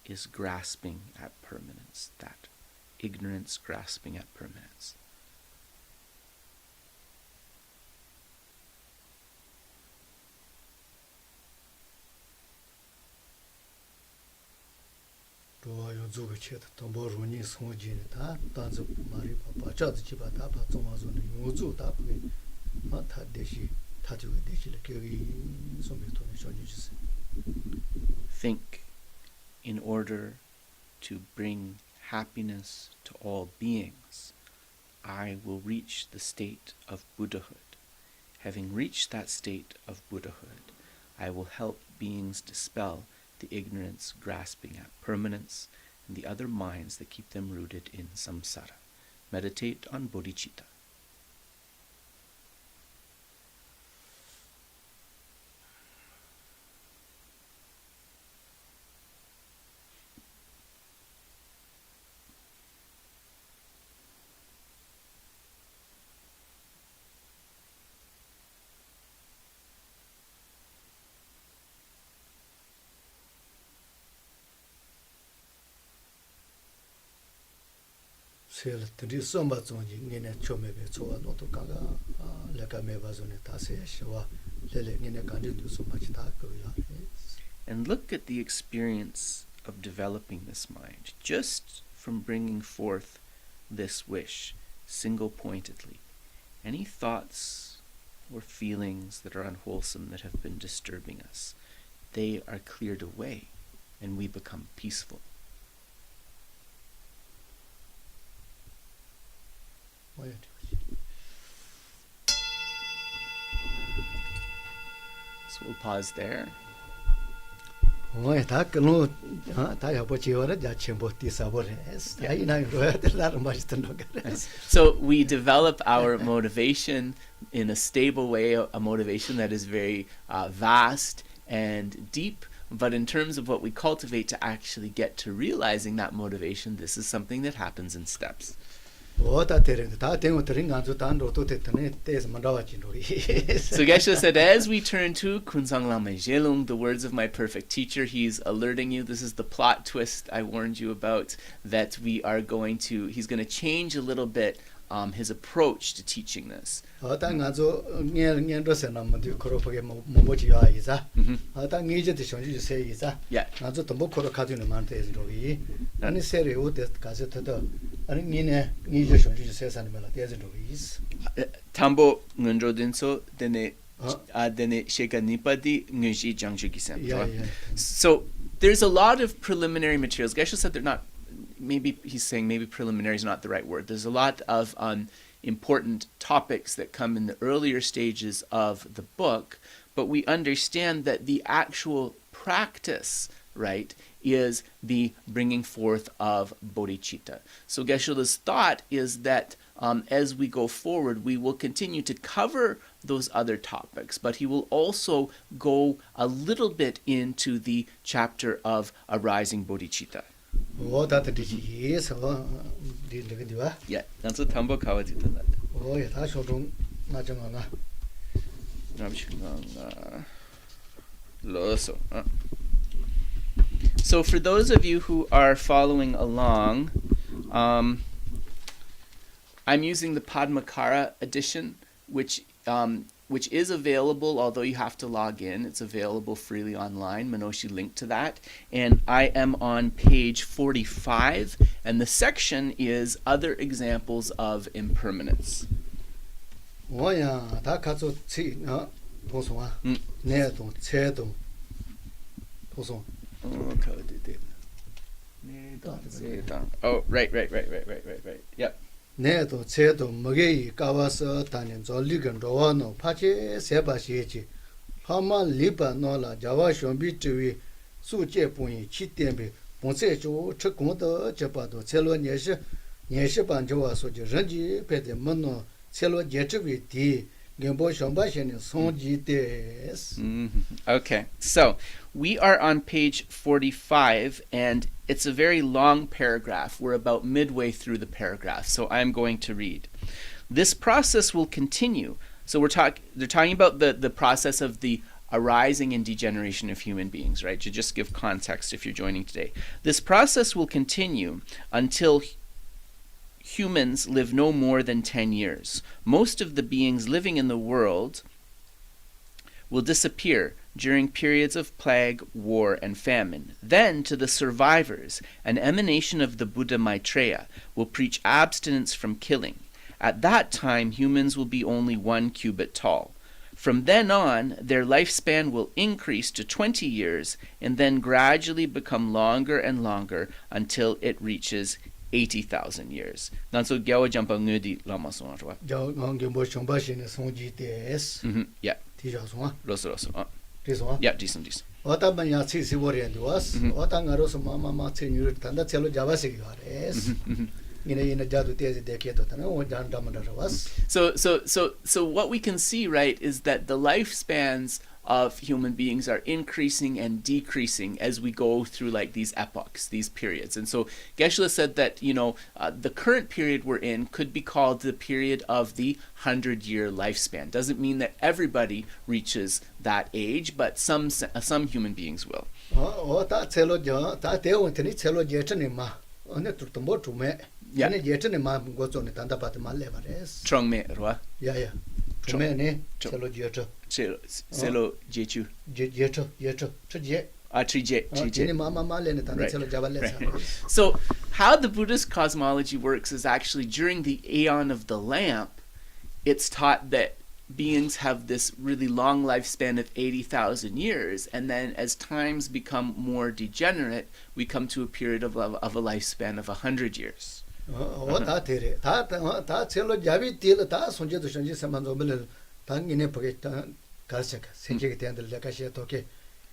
S3: is grasping at permanence, that ignorance grasping at permanence.
S2: Roa yo zuga che ta tombo roni so ji ne ta danza mari pa cha ji ba ta pa zo ma zo ne yo zu ta pa ma ta de shi ta ju de shi le ke so me to ne so ji ji.
S3: Think, in order to bring happiness to all beings, I will reach the state of Buddhahood. Having reached that state of Buddhahood, I will help beings dispel the ignorance grasping at permanence and the other minds that keep them rooted in samsara. Meditate on bodhicitta.
S2: Sel tri somba zonji ngene chomebe chowa no to kaga leka meba zone ta se shwa lele ngene kandi du so much ta ko ya.
S3: And look at the experience of developing this mind, just from bringing forth this wish single-pointedly. Any thoughts or feelings that are unwholesome that have been disturbing us, they are cleared away and we become peaceful.
S1: So we'll pause there.
S2: Oh, ta kanu ta ya bochi ora ja chembo ti sabores. Ya ina roya much to
S1: So we develop our motivation in a stable way, a motivation that is very vast and deep. But in terms of what we cultivate to actually get to realizing that motivation, this is something that happens in steps.
S2: So
S1: Geshe said, as we turn to Kunzang Lama Jelung, the words of my perfect teacher, he's alerting you. This is the plot twist I warned you about, that he's going to change a little bit his approach to teaching this. Tambo ngundro dinso dene sheka nipadi ngunji jangjugisem. So there's a lot of preliminary materials. Geshe said they're not. Maybe he's saying maybe preliminary is not the right word. There's a lot of important topics that come in the earlier stages of the book, but we understand that the actual practice, right, is the bringing forth of bodhicitta. So Geshe-la's thought is that as we go forward, we will continue to cover those other topics, but he will also go a little bit into the chapter of arising bodhicitta.
S2: Oh, that is
S1: Yeah, that's what Tambo Kawati did that.
S2: Oh, yeah, that's what
S1: So for those of you who are following along, I'm using the Padmakara edition, which is available, although you have to log in. It's available freely online. Manoshi linked to that. And I am on page 45, and the section is Other Examples of Impermanence.
S2: Oh, yeah, that cuts out tea, no, Poswa, Neto, Cheto, Poso.
S1: Oh, right. Yep.
S2: Neto, Cheto, Magay, Kawasa, Tanin, Zoligan, Rovano, Pache, Seba Shechi, Hama, Lipa, Nola, Java, Shombi, Suje Pui, Chitembi, Ponsecho, Chakunta, Chapato, Celo, Nesha Banjoa, Soja, Ranji, Pete, Mono, Celo, Jetri, Tea, Gambo, Shombashan, Sonji, Des.
S1: Okay, so we are on page 45, and it's a very long paragraph. We're about midway through the paragraph, so I'm going to read. This process will continue. So they're talking about the process of the arising and degeneration of human beings, right? To just give context if you're joining today. This process will continue until humans live no more than 10 years. Most of the beings living in the world will disappear during periods of plague, war, and famine. Then, to the survivors, an emanation of the Buddha Maitreya will preach abstinence from killing. At that time, humans will be only 1 cubit tall. From then on, their lifespan will increase to 20 years and then gradually become longer and longer until it reaches 80,000 years. Nanso gyawa jampa ngudi lama sonwa.
S2: Gambo, Shombashan, Sonji, Des.
S1: Yeah.
S2: Tijaswa.
S1: Roso.
S2: Tiswa.
S1: Yeah, decent.
S2: Otabanya Sisi Warrior was, Otangaros, Mama, Senior, Tanda Cello Javasi, in a Jadu decade, or Jan Damada was.
S1: So what we can see, right, is that the lifespans of human beings are increasing and decreasing as we go through like these epochs, these periods. And so Geshe said that, the current period we're in could be called the period of the 100-year lifespan. Doesn't mean that everybody reaches that age, but some human beings will.
S2: Oh, that's Cello, that they want to Cello Jetanima, on the Tutumbo to me. Yeah, Jetanima goes on the Tandapatama levels.
S1: Trong me, Rwa?
S2: Yeah. Trumene, Cello Jeta.
S1: Celo Jechu. So how the Buddhist cosmology works is actually during the Aeon of the Lamp, it's taught that beings have this really long lifespan of 80,000 years, and then as times become more degenerate, we come to a period of a lifespan of 100 years.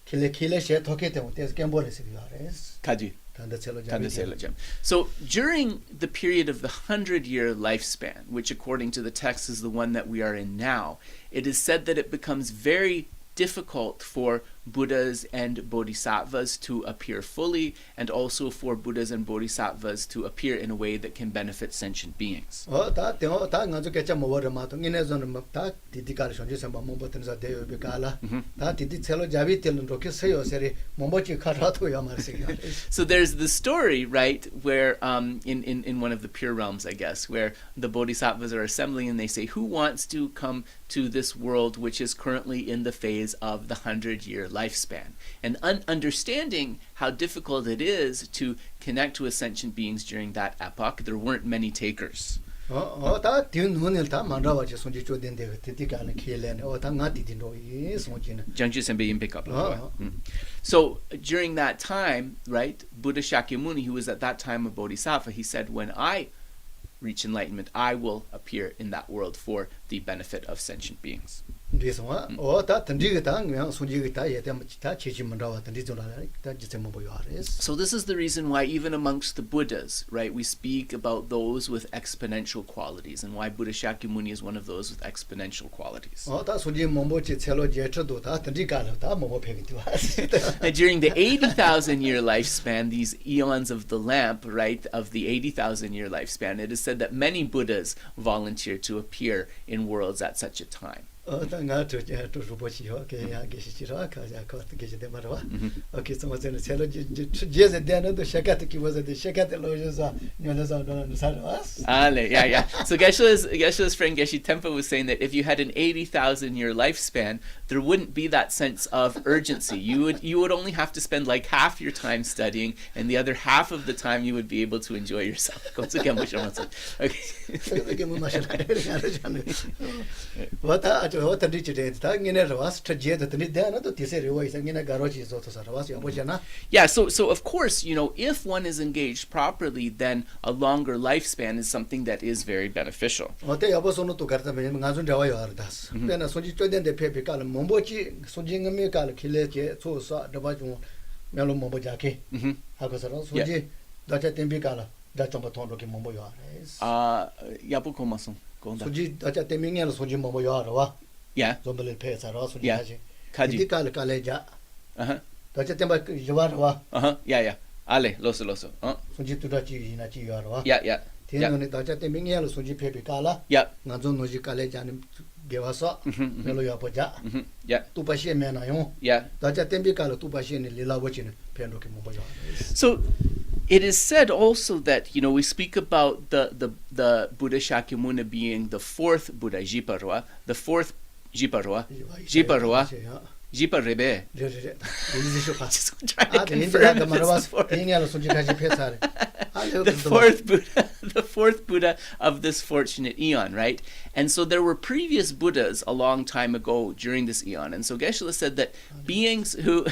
S2: kile she toke te tes kembore se yares
S1: Kaju.
S2: tanda chelo
S1: Tanda
S2: jabi
S1: Sela Gem. So during the period of the 100-year lifespan, which according to the text is the one that we are in now, it is said that it becomes very difficult for Buddhas and Bodhisattvas to appear fully, and also for Buddhas and Bodhisattvas to appear in a way that can benefit sentient beings.
S2: ta ngajo kecha mo wor ma to ngine zon ta didi kal shonje samba mo boten za de be kala ta didi chelo jabi tel ro ke seyo sere mo bo chi khara to ya mar se yares
S1: So there's the story, right, where in one of the pure realms, I guess, where the Bodhisattvas are assembling and they say, who wants to come to this world which is currently in the phase of the 100-year lifespan? And understanding how difficult it is to connect with sentient beings during that epoch, there weren't many takers.
S2: ta tin nunel ta mandra wa je sonje choden de didi kal khele ne ta nga didi ro yi sonje ne
S1: Jiangju Senbei yin pick up. So during that time, right, Buddha Shakyamuni, who was at that time a bodhisattva, he said, when I reach enlightenment, I will appear in that world for the benefit of sentient beings.
S2: this one ta tandi ta nga sonje ta ye ta chi chi mandra wa tandi zona ta je mo bo yares
S1: So this is the reason why even amongst the Buddhas, right, we speak about those with exponential qualities, and why Buddha Shakyamuni is one of those with exponential qualities.
S2: ta sonje mo bo chi chelo je do ta tandi kal ta mo bo phegi tu
S1: And during the 80,000-year lifespan, these eons of the lamp, right, of the 80,000-year lifespan, it is said that many Buddhas volunteer to appear in worlds at such a time.
S2: ta nga to rupo chi ho ke ya ge shi ra ka ja ko ge je de marwa okay so mo zen chelo je ze de na do shakat ki was de shakat lo je za nyo na za do sa was
S1: Ale, yeah. So Geshe's friend Geshe Tempa was saying that if you had an 80,000-year lifespan, there wouldn't be that sense of urgency. You would only have to spend like half your time studying, and the other half of the time you would be able to enjoy yourself. Okay.
S2: ke mo ma sha ra ja ne wa ta ta di de ta ngine ra was ta je de ni de na do ti se re wa isa ngine garo chi zo to sa ra was ya bo ja na
S1: Yeah, so of course, if one is engaged properly, then a longer lifespan is something that is very beneficial.
S2: o te ya bo so no to karta me nga zun ja wa ya das pe na so ji cho den de pe pe ka mo bo chi so ji ngame ka khile je so sa da ba ju me lo mo bo ja ke ha ko sa ro so ji da cha tem bi ka la da chong ba thon ro ke mo bo ya res
S1: Yabu komason.
S2: so ji da cha tem ngel so ji mo bo ya wa
S1: Yeah.
S2: zo bele pe sa ro so ji
S1: Yeah.
S2: ha ji
S1: Kaji.
S2: di ka le ja
S1: Uh-huh.
S2: da cha tem ba jwa wa
S1: Uh-huh. Yeah. Ale, loso.
S2: so ji tu da chi na chi ya wa
S1: Yeah.
S2: ten no ni da cha tem ngel so ji pe pe ka la
S1: Yeah.
S2: nga zo no ji ka le ja ni ge wa so me lo ya po ja
S1: Yeah.
S2: tu pa she me na yo
S1: Yeah.
S2: da cha tem bi ka lo tu pa she ni le la bo chi ne pe ndo ke mo bo ya
S1: So it is said also that, we speak about the Buddha Shakyamuni being the fourth Buddha, Jiparwa, the fourth Jiparwa, Jiparebe. Just trying to confirm the fourth Buddha of this fortunate eon, right? And so there were previous Buddhas a long time ago during this eon. And so Geshe said that beings who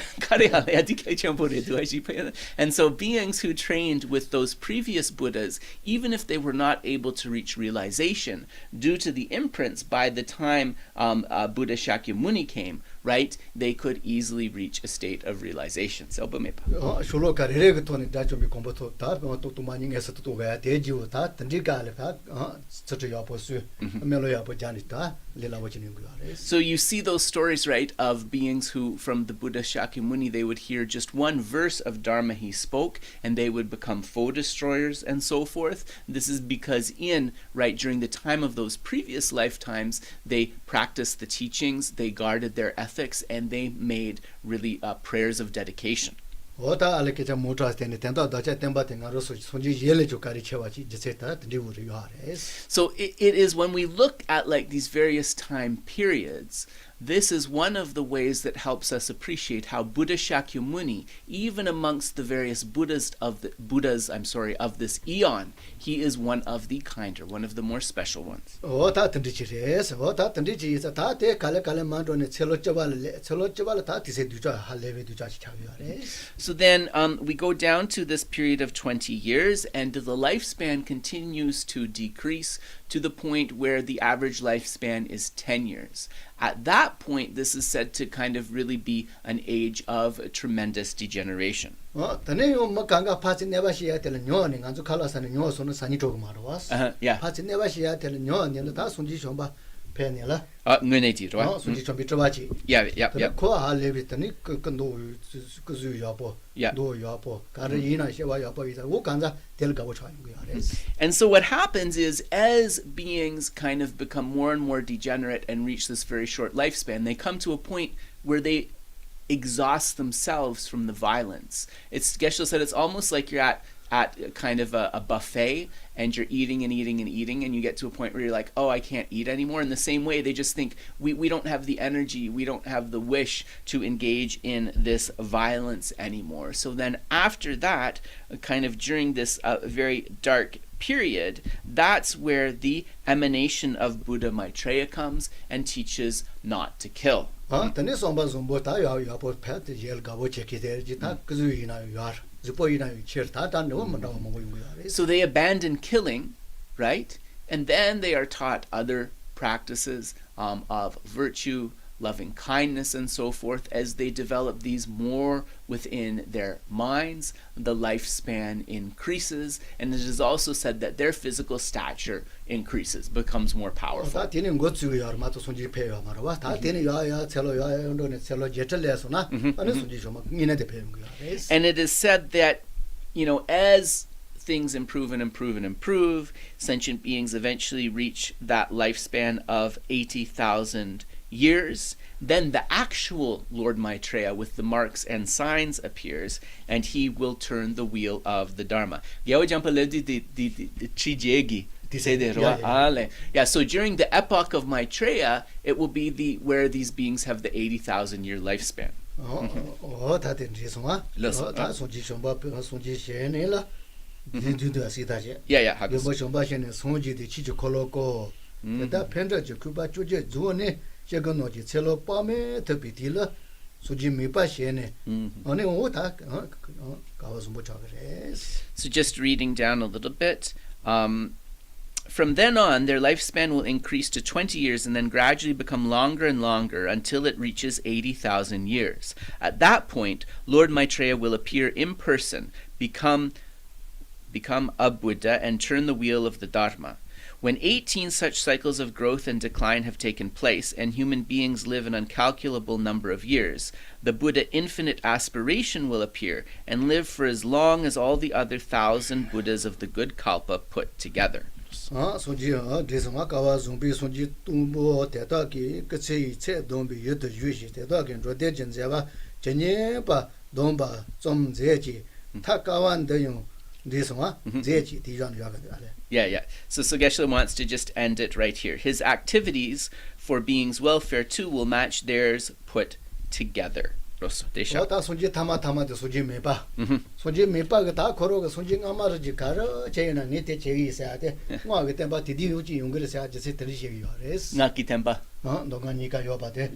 S1: and so beings who trained with those previous Buddhas, even if they were not able to reach realization due to the imprints by the time Buddha Shakyamuni came, right, they could easily reach a state of realization. So,
S2: shulo ka re to ni da chomi kombo to ta to mani ngesa to ga te ji ta tandi ga le ta tsu ya po su me lo ya po jani ta le la wo chi ni gu ya.
S1: So you see those stories, right, of beings who, from the Buddha Shakyamuni, they would hear just one verse of Dharma he spoke, and they would become foe destroyers and so forth. This is because during the time of those previous lifetimes, they practiced the teachings, they guarded their ethics, and they made really prayers of dedication.
S2: Ota ale ke cha motra ste ne tenda da cha temba te ngaro so ji yele jo kari chewa chi jese ta ndi u ri ya res.
S1: So it is when we look at like these various time periods, this is one of the ways that helps us appreciate how Buddha Shakyamuni, even amongst the various Buddhas of this eon, he is one of the kinder, one of the more special ones.
S2: Ota tandi chi res, ota tandi chi sa ta te kale ma do ne chelo chawal ta ti se du cha ha leve du cha chi chawi ya res.
S1: So then we go down to this period of 20 years, and the lifespan continues to decrease to the point where the average lifespan is 10 years. At that point, this is said to kind of really be an age of tremendous degeneration.
S2: tane yo ma kanga phachi neba shiya tel nyo ni nganzu khala san nyo so no sani jog mar was
S1: Yeah.
S2: phachi neba shiya tel nyo ni da sunji shomba pe ne la
S1: Nguneti, right?
S2: sunji chombi chwachi
S1: Yeah.
S2: ko ha le bi tane ko no ku zu ya po
S1: Yeah.
S2: do ya po ka re ina shewa ya po ida wo kanza tel ga wo chwa yu ya res
S1: And so what happens is, as beings kind of become more and more degenerate and reach this very short lifespan, they come to a point where they exhaust themselves from the violence. Geshe said it's almost like you're at kind of a buffet, and you're eating and eating and eating, and you get to a point where you're like, oh, I can't eat anymore. In the same way, they just think we don't have the energy, we don't have the wish to engage in this violence anymore. So then after that, kind of during this very dark period, that's where the emanation of Buddha Maitreya comes and teaches not to kill.
S2: tane somba zombo ta ya po pha te yel ga wo che ki de ji ta ku zu ina yar zupo ina cher ta ta no mo mo yu ya res
S1: So they abandon killing, right? And then they are taught other practices of virtue, loving kindness, and so forth. As they develop these more within their minds, the lifespan increases, and it is also said that their physical stature increases, becomes more powerful.
S2: ta tene ngo zu ya ma to sunji pe ya mar wa ta tene ya chelo ya ndo ne chelo jetel le so na ane sunji shoma ngine de pe ngu ya res
S1: And it is said that, as things improve and improve and improve, sentient beings eventually reach that lifespan of 80,000 years. Then the actual Lord Maitreya with the marks and signs appears, and he will turn the wheel of the dharma. Yeah, so during the epoch of Maitreya, it will be where these beings have the 80,000 year lifespan.
S2: ta ten ji so ma ta sunji shomba pe sunji she ne la du asi da je
S1: Yeah,
S2: yo mo shomba she ne sunji de chi ji kolo ko da pendra ji ku ba chu je zo ne je go no ji chelo pa me te bi di la sunji mi pa she ne ane o ta ka wa zumbo cha res
S1: So just reading down a little bit. From then on, their lifespan will increase to 20 years and then gradually become longer and longer until it reaches 80,000 years. At that point, Lord Maitreya will appear in person, become a Buddha, and turn the wheel of the Dharma. When 18 such cycles of growth and decline have taken place, and human beings live an incalculable number of years, the Buddha infinite aspiration will appear and live for as long as all the other 1,000 Buddhas of the good kalpa put together.
S2: sunji de so ma ka wa zumbi sunji tumbo te ta ki ke che che dong bi yu de yu shi te ta gen ro de jin je ba jenye ba dong ba zom je ji ta ka wan de yong de so ma je ji di ran ya ga de
S1: Yeah. So Geshe wants to just end it right here. His activities for beings' welfare too will match theirs put together. Rosso, Desha.
S2: ta sunji tama de sunji me ba sunji me ba ga ta koro ga sunji nga ma ji ka ro che na ni te che yi sa de ngwa ge te ba ti di yu ji yong ge sa je se te ri shi yo res
S1: Ngaki tempa.
S2: do nga ni ka yo ba de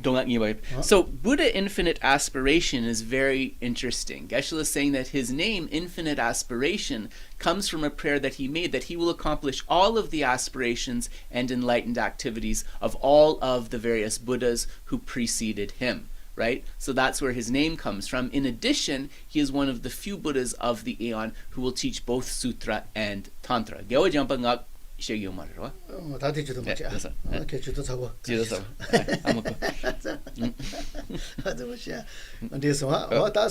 S1: So Buddha infinite aspiration is very interesting. Geshe is saying that his name, infinite aspiration, comes from a prayer that he made, that he will accomplish all of the aspirations and enlightened activities of all of the various Buddhas who preceded him. Right? So that's where his name comes from. In addition, he is one of the few Buddhas of the Aeon who will teach both Sutra and Tantra. Gyawa jampa ngak shegyo marwa.
S2: ta ti ju do ma cha ke ju do sa bo
S1: Amako.
S2: 아주 뭐야. 근데 서 다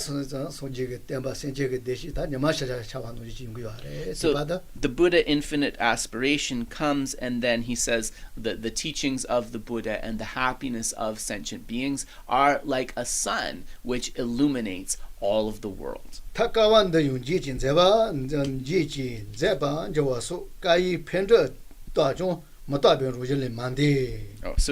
S2: 손지게 땜바 센지게 대시 다 녀마샤 차완도 지인고요.
S1: So the Buddha infinite aspiration comes, and then he says that the teachings of the Buddha and the happiness of sentient beings are like a sun which illuminates all of the world.
S2: 타카완도 윤지진 제바 전지지 제바 저와서 가이 펜저 다종
S1: So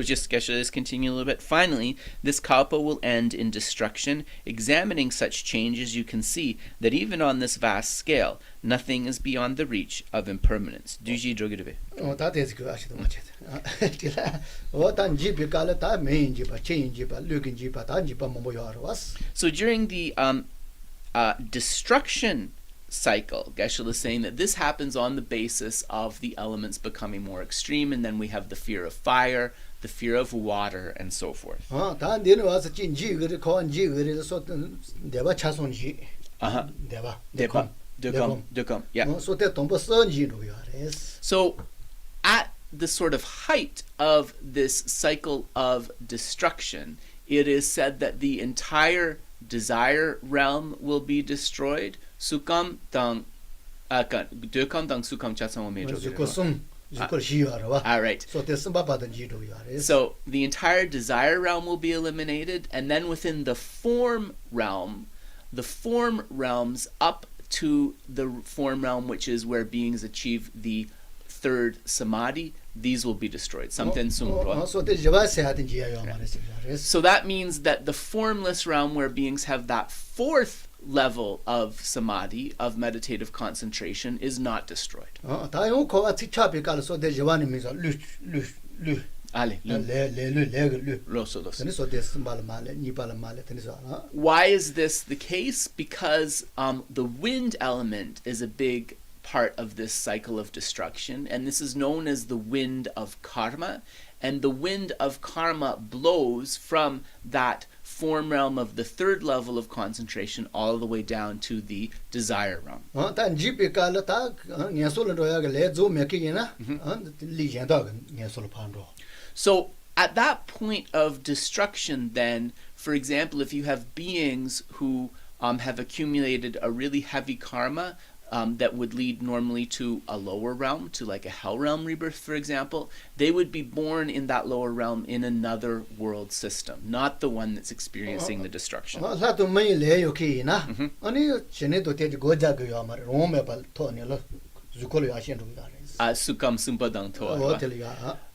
S1: just Geshe is continuing a little bit. Finally, this kalpa will end in destruction. Examining such changes, you can see that even on this vast scale, nothing is beyond the reach of impermanence. Duji drogirbe. So during the destruction cycle. Geshe is saying that this happens on the basis of the elements becoming more extreme, and then we have the fear of fire, the fear of water, and so forth. Yeah. So at the sort of height of this cycle of destruction, it is said that the entire desire realm will be destroyed. Sukam tang dekam tang sukam chatsang mejo. All right. So the entire desire realm will be eliminated, and then within the form realms up to the form realm, which is where beings achieve the third samadhi, these will be destroyed. So that means that the formless realm, where beings have that fourth level of samadhi, of meditative concentration, is not destroyed. Why is this the case? Because the wind element is a big part of this cycle of destruction, and this is known as the wind of karma, and the wind of karma blows from that form realm of the third level of concentration all the way down to the desire realm. So at that point of destruction, then, for example, if you have beings who have accumulated a really heavy karma, that would lead normally to a lower realm, to like a hell realm rebirth, for example, they would be born in that lower realm in another world system, not the one that's experiencing the destruction.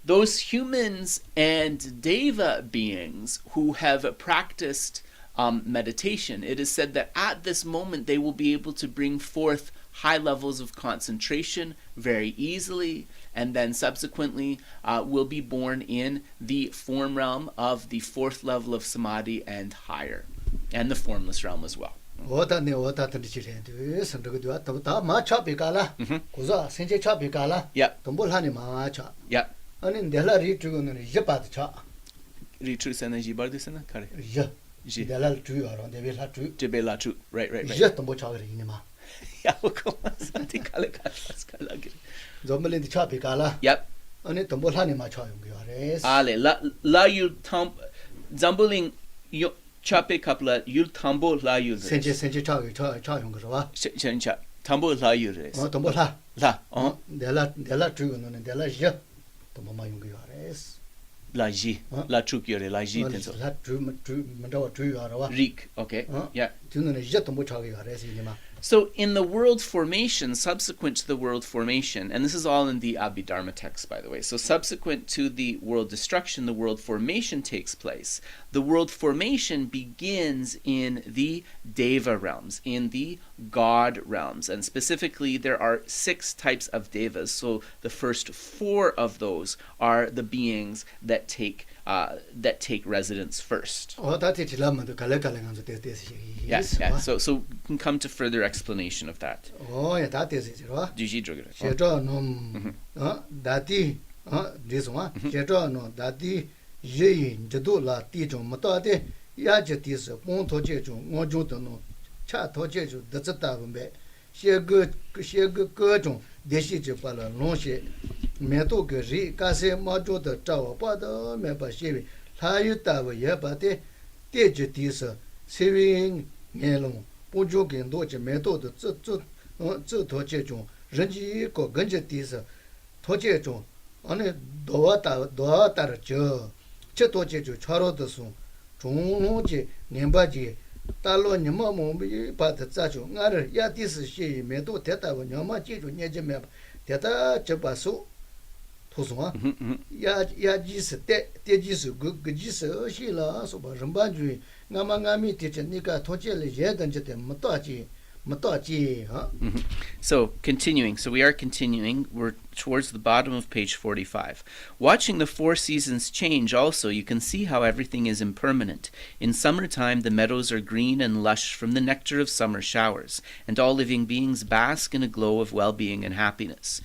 S1: Those humans and deva beings who have practiced meditation, it is said that at this moment they will be able to bring forth high levels of concentration very easily, and then subsequently will be born in the form realm of the fourth level of samadhi and higher, and the formless realm as well. Yep. Ale la yul tam zambuling yo chape kapla yul tambo la yul
S2: senche cha
S1: tambo la yul res
S2: tambo la dela tu no dela je tambo ma yung res
S1: la ji la truk yore la ji tenso
S2: la tu mandawa tu yara
S1: rik. Okay. Yeah.
S2: Tu no je tambo cha res ni ma.
S1: So in the world formation, subsequent to the world formation, and this is all in the Abhidharma text, by the way, so subsequent to the world destruction, the world formation takes place. The world formation begins in the deva realms, in the god realms, and specifically there are 6 types of devas. So the first 4 of those are the beings that take residence first. Yeah. So we can come to further explanation of that.
S2: Saving Yellow, Pujo can do a method to Chechon, Renji, Ganja Tisa, Tochecho, on a doata, Cheto Checho, Charo the Sun, Chonje, Nembaji, Talo Nimamo, Patacho, Nara, Yatis, she, Meto, Teta, when Yamachi, Nejamab, Teta Chapaso. Yajis, Tejis, Gujis, Sheila, so Rambaju, Namangami, teacher Nika, Tochel, Jet and Jetem, Motachi, mataji ha.
S3: So, continuing. So we are continuing. We're towards the bottom of page 45. Watching the 4 seasons change also, you can see how everything is impermanent. In summertime, the meadows are green and lush from the nectar of summer showers, and all living beings bask in a glow of well-being and happiness.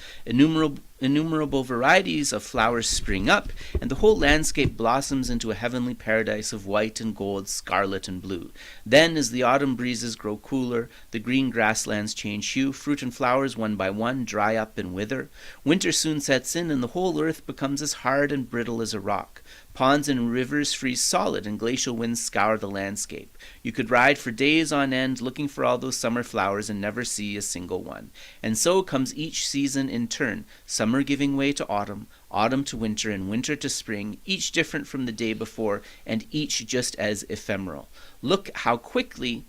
S3: Innumerable varieties of flowers spring up, and the whole landscape blossoms into a heavenly paradise of white and gold, scarlet and blue. Then, as the autumn breezes grow cooler, the green grasslands change hue, fruit and flowers one by one dry up and wither. Winter soon sets in, and the whole earth becomes as hard and brittle as a rock. Ponds and rivers freeze solid, and glacial winds scour the landscape. You could ride for days on end looking for all those summer flowers and never see a single one. And so comes each season in turn, summer giving way to autumn, autumn to winter, and winter to spring, each different from the day before, and each just as ephemeral. Look how quickly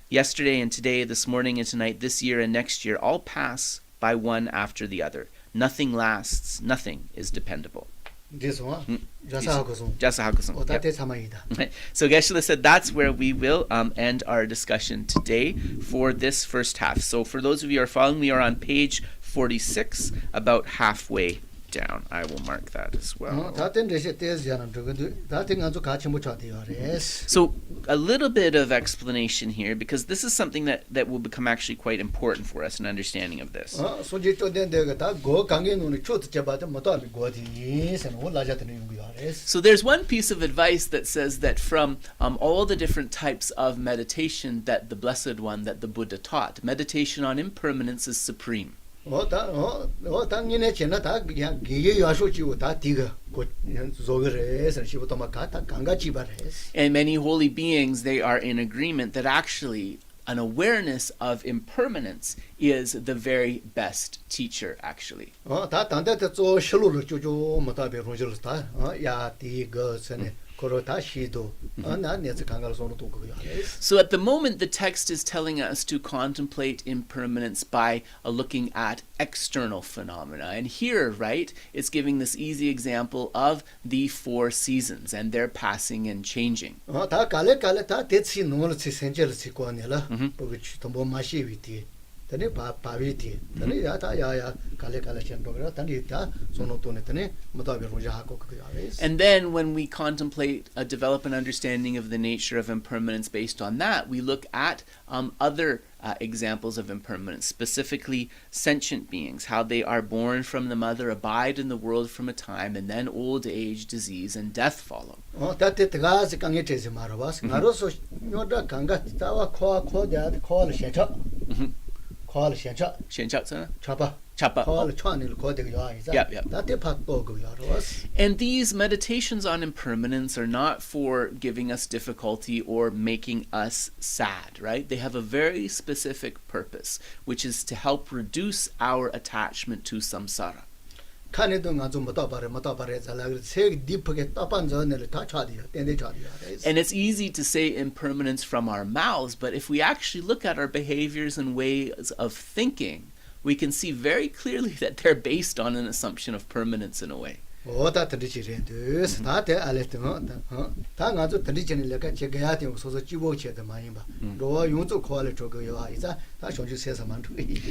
S3: yesterday and today, this morning and tonight, this year and next year all pass by one after the other. Nothing lasts, nothing is dependable.
S2: This one, Jasahakusum.
S3: Jasahakusum.
S2: Otate Samaida.
S3: So Geshe said that's where we will end our discussion today for this first half. So for those of you who are following, we are on page 46, about halfway down. I will mark that as well. So a little bit of explanation here, because this is something that will become actually quite important for us in understanding of this. So there's one piece of advice that says that from all the different types of meditation that the Blessed One, that the Buddha taught, meditation on impermanence is supreme. And many holy beings, they are in agreement that actually an awareness of impermanence is the very best teacher, actually. So at the moment, the text is telling us to contemplate impermanence by looking at external phenomena. And here, right, it's giving this easy example of the 4 seasons and their passing and changing. And then when we contemplate, develop an understanding of the nature of impermanence based on that, we look at other examples of impermanence, specifically sentient beings, how they are born from the mother, abide in the world from a time, and then old age, disease, and death follow. And these meditations on impermanence are not for giving us difficulty or making us sad, right? They have a very specific purpose, which is to help reduce our attachment to samsara. And it's easy to say impermanence from our mouths, but if we actually look at our behaviors and ways of thinking, we can see very clearly that they're based on an assumption of permanence in a way. And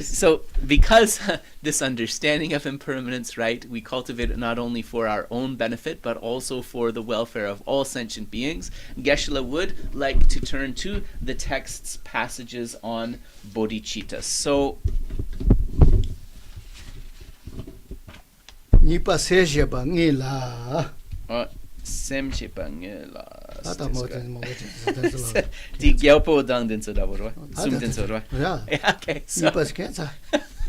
S3: so because this understanding of impermanence, right, we cultivate it not only for our own benefit but also for the welfare of all sentient beings, Geshe would like to turn to the text's passages on bodhicitta. So
S2: Nipa seje ba ngila.
S3: Semche ba ngila.
S2: Ata
S3: Di gyalpo dang din so da bo. Sum din so.
S2: Yeah.
S3: Okay. So
S2: Nipa skenza.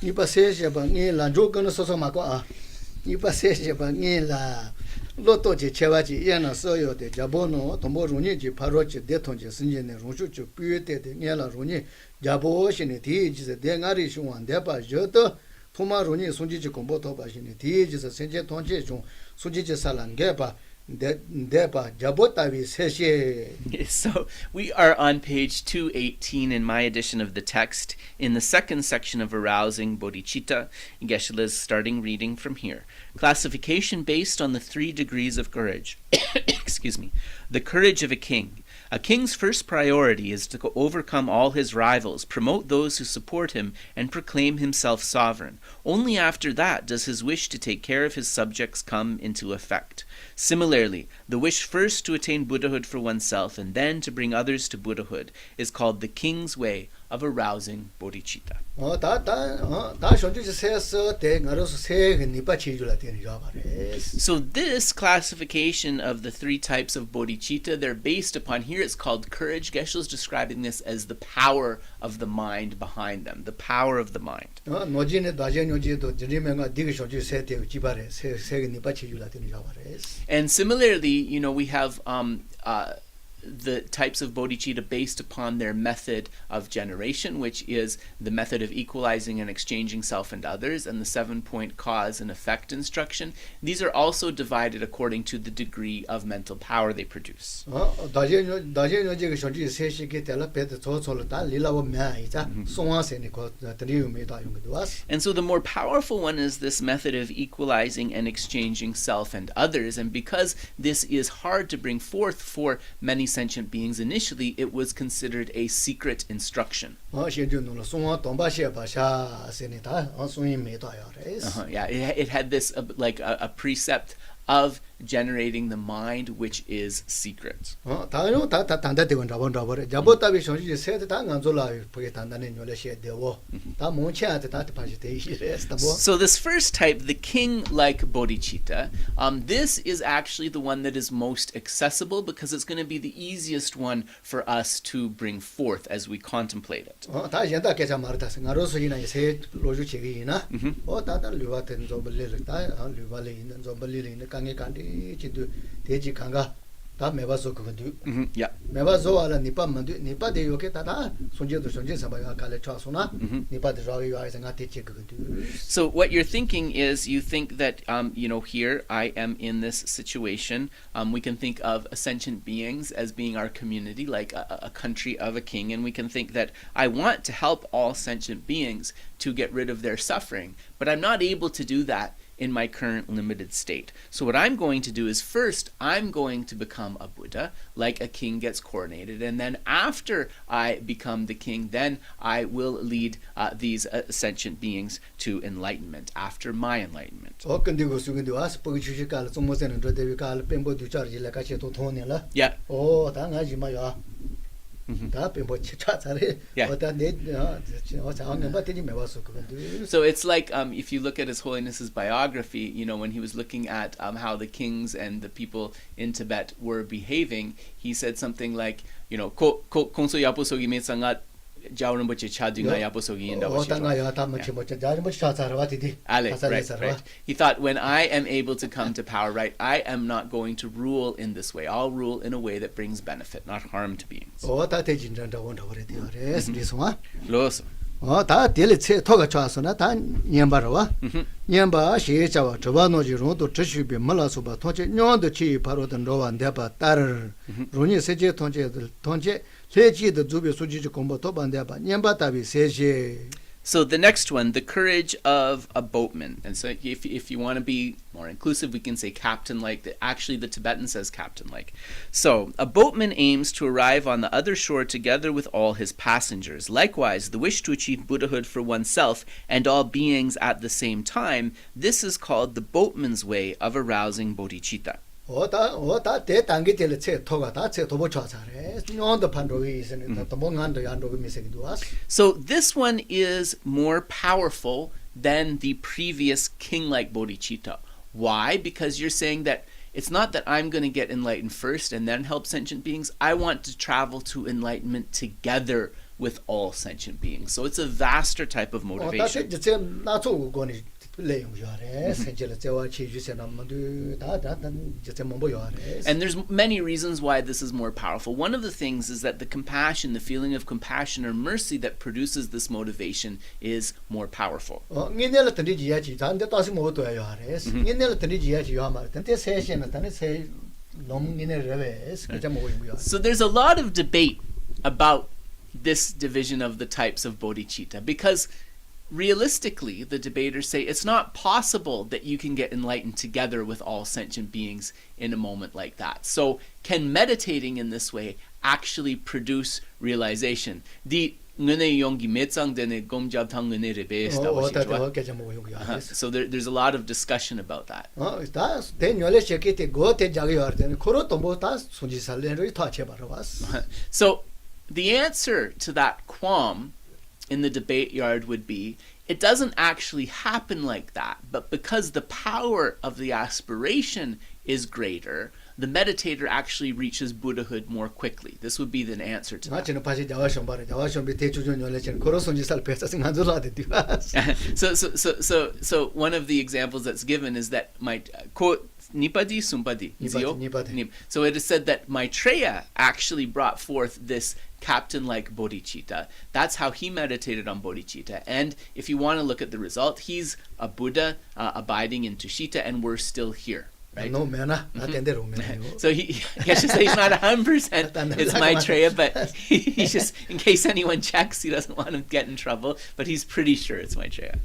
S2: Nipa seje ba ngila jogan so so ma ko a. Nipa seje ba ngila. Loto je chewaji yana soyo de jabono tombo runi ji paroche de tonje sinje ne ronshu chu pyete de ngela runi jabo shine ti ji de ngari shwan de ba joto Toma runi sunji ji kombo to ba shine ti ji senje tonje chung sunji ji salan ge ba de ba jabota vi seshe.
S3: So we are on page 218 in my edition of the text, in the second section of arousing bodhicitta. Geshe is starting reading from here. Classification based on the 3 degrees of courage. Excuse me. The courage of a king. A king's first priority is to overcome all his rivals, promote those who support him, and proclaim himself sovereign. Only after that does his wish to take care of his subjects come into effect. Similarly, the wish first to attain Buddhahood for oneself and then to bring others to Buddhahood is called the king's way of arousing bodhicitta. So this classification of the three types of bodhicitta, they're based upon, here it's called courage. Geshe is describing this as the power of the mind behind them, the power of the mind. And similarly, we have the types of bodhicitta based upon their method of generation, which is the method of equalizing and exchanging self and others, and the 7-point cause and effect instruction. These are also divided according to the degree of mental power they produce. And so the more powerful one is this method of equalizing and exchanging self and others, and because this is hard to bring forth for many sentient beings, initially it was considered a secret instruction. It had this like a precept of generating the mind which is secret. So this first type, the king-like bodhicitta, this is actually the one that is most accessible because it's going to be the easiest one for us to bring forth as we contemplate it. So what you're thinking is, you think that here I am in this situation. We can think of sentient beings as being our community, like a country of a king, and we can think that I want to help all sentient beings to get rid of their suffering, but I'm not able to do that in my current limited state. So what I'm going to do is, first I'm going to become a Buddha, like a king gets coronated, and then after I become the king, then I will lead these sentient beings to enlightenment, after my enlightenment. Yeah. So it's like if you look at His Holiness's biography, when he was looking at how the kings and the people in Tibet were behaving, he said something like, Kongso yapo sogi me sangat Dza Rinpoche chadunga yapo sogi inda right. He thought, when I am able to come to power, right, I am not going to rule in this way. I'll rule in a way that brings benefit, not harm to beings.
S2: 다 델체 토가 차서나 다 냠바라와 냠바 시에자와 저바노지로도 저슈비 말라소바 토제 뇨도 치 바로던 로완데바 따르 루니 세제 통제 세지의 주비 수지지 공부 도반데바 냠바다비 세제.
S3: So the next one, the courage of a boatman. And so if you want to be more inclusive, we can say captain-like. Actually, the Tibetan says captain-like. So a boatman aims to arrive on the other shore together with all his passengers. Likewise, the wish to achieve Buddhahood for oneself and all beings at the same time, this is called the boatman's way of arousing bodhicitta.
S2: 오다 대단계 텔체 토가 다체 도보 차차래 뇽도 판로이 있으니 도봉한도 양도가 미세기도 왔어.
S3: So this one is more powerful than the previous king-like bodhicitta. Why? Because you're saying that it's not that I'm going to get enlightened first and then help sentient beings. I want to travel to enlightenment together with all sentient beings. So it's a vaster type of motivation. And there's many reasons why this is more powerful. One of the things is that the compassion, the feeling of compassion or mercy that produces this motivation is more powerful. So there's a lot of debate about this division of the types of bodhicitta, because realistically, the debaters say it's not possible that you can get enlightened together with all sentient beings in a moment like that. So can meditating in this way
S1: actually produce realization. Di ngene yongi metsang dene gomjab tang ngene rebes da washijwa. So there's a lot of discussion about that. So the answer to that qualm in the debate yard would be, it doesn't actually happen like that, but because the power of the aspiration is greater, the meditator actually reaches Buddhahood more quickly. This would be the answer to that. So one of the examples that's given is that my quote Nipadi Sumpadi. So it is said that Maitreya actually brought forth this captain-like bodhicitta. That's how he meditated on bodhicitta. And if you want to look at the result, he's a Buddha abiding in Tushita, and we're still here. Right?
S2: No, man.
S1: So he's not 100%. It's Maitreya, but he's just, in case anyone checks, he doesn't want to get in trouble. But he's pretty sure it's Maitreya.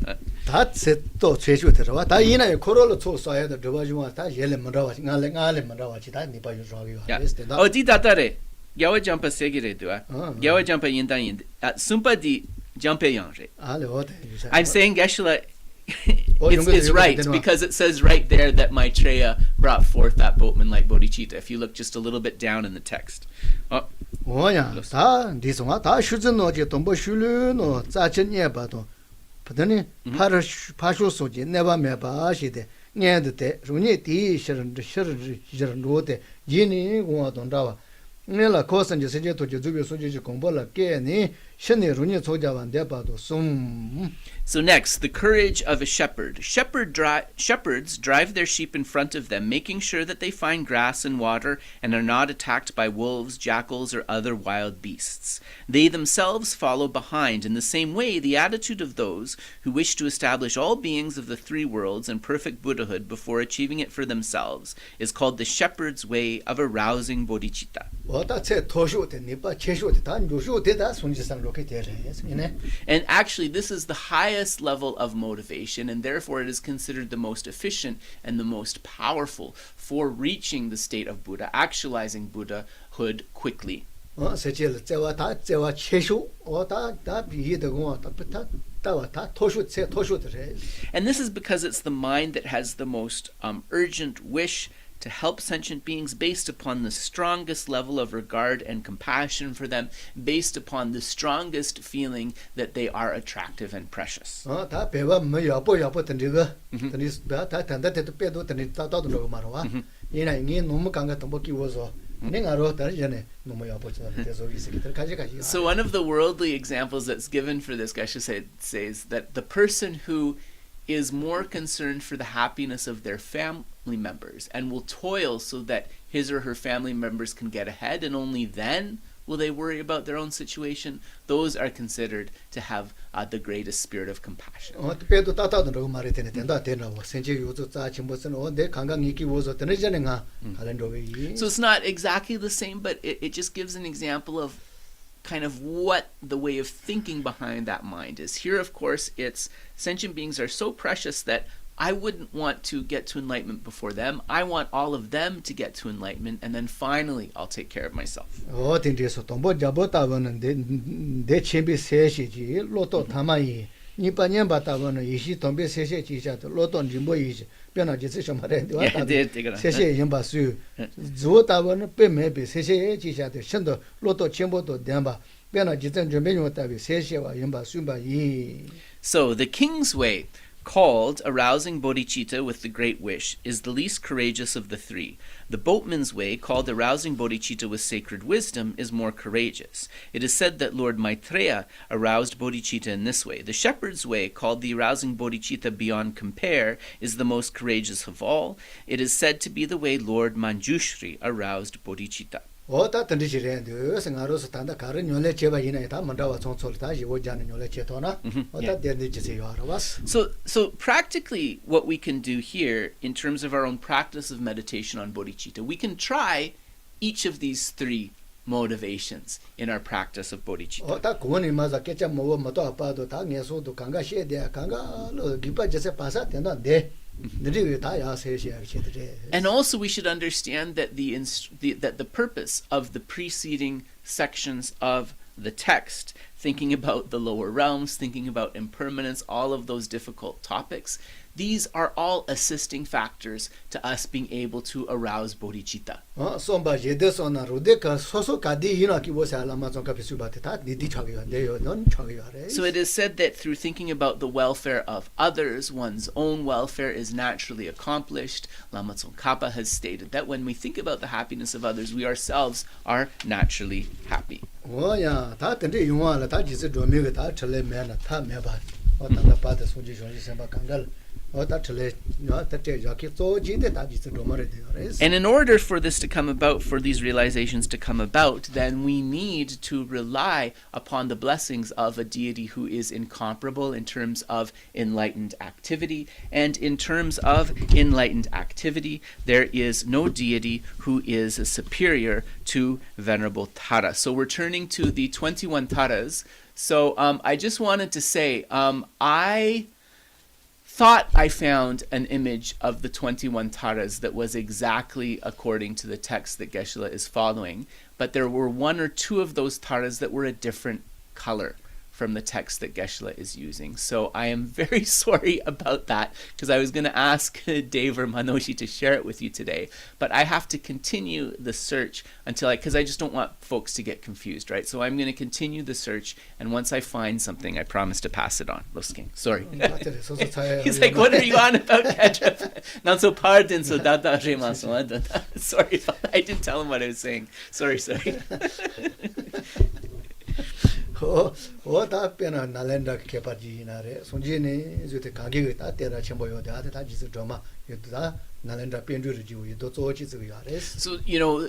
S2: Yes.
S1: Oh, di datare. Yawa jumpa segire dua. Yawa jumpa yindan. Sumpa di jumpe yangre. I'm saying Geshe. It's right, because it says right there that Maitreya brought forth that boatman-like bodhicitta, if you look just a little bit down in the text. So next, the courage of a shepherd. Shepherds drive their sheep in front of them, making sure that they find grass and water and are not attacked by wolves, jackals, or other wild beasts. They themselves follow behind. In the same way, the attitude of those who wish to establish all beings of the three worlds in perfect Buddhahood before achieving it for themselves is called the shepherd's way of arousing bodhicitta. And actually, this is the highest level of motivation, and therefore it is considered the most efficient and the most powerful for reaching the state of Buddha, actualizing Buddhahood quickly. And this is because it's the mind that has the most urgent wish to help sentient beings, based upon the strongest level of regard and compassion for them, based upon the strongest feeling that they are attractive and precious. So one of the worldly examples that's given for this, Geshe says that the person who is more concerned for the happiness of their family members and will toil so that his or her family members can get ahead, and only then will they worry about their own situation, those are considered to have the greatest spirit of compassion. So it's not exactly the same, but it just gives an example of kind of what the way of thinking behind that mind is. Here, of course, it's sentient beings are so precious that I wouldn't want to get to enlightenment before them. I want all of them to get to enlightenment, and then finally I'll take care of myself. So the king's way, called arousing bodhicitta with the great wish, is the least courageous of the three. The boatman's way, called arousing bodhicitta with sacred wisdom, is more courageous. It is said that Lord Maitreya aroused bodhicitta in this way. The shepherd's way, called the arousing bodhicitta beyond compare, is the most courageous of all. It is said to be the way Lord Manjushri aroused bodhicitta. So practically what we can do here in terms of our own practice of meditation on bodhicitta, we can try each of these three motivations in our practice of bodhicitta. And also we should understand that the purpose of the preceding sections of the text, thinking about the lower realms, thinking about impermanence, all of those difficult topics, these are all assisting factors to us being able to arouse bodhicitta. So it is said that through thinking about the welfare of others, one's own welfare is naturally accomplished. Lama Tsongkhapa has stated that when we think about the happiness of others, we ourselves are naturally happy. And in order for this to come about, for these realizations to come about, then we need to rely upon the blessings of a deity who is incomparable in terms of enlightened activity. And in terms of enlightened activity, there is no deity who is superior to Venerable Tara. So we're turning to the 21 Taras. So I just wanted to say, I thought I found an image of the 21 Taras that was exactly according to the text that Geshe is following, but there were one or two of those Taras that were a different color from the text that Geshe is using. So I am very sorry about that, because I was going to ask Dave or Manoshi to share it with you today, but I have to continue the search until because I just don't want folks to get confused, right? So I'm going to continue the search, and once I find something, I promise to pass it on. Losking, sorry. He's like, what are you on about, Kedra? Not so pardon, so dada remaso. Sorry about that. I didn't tell him what I was saying. Sorry. So,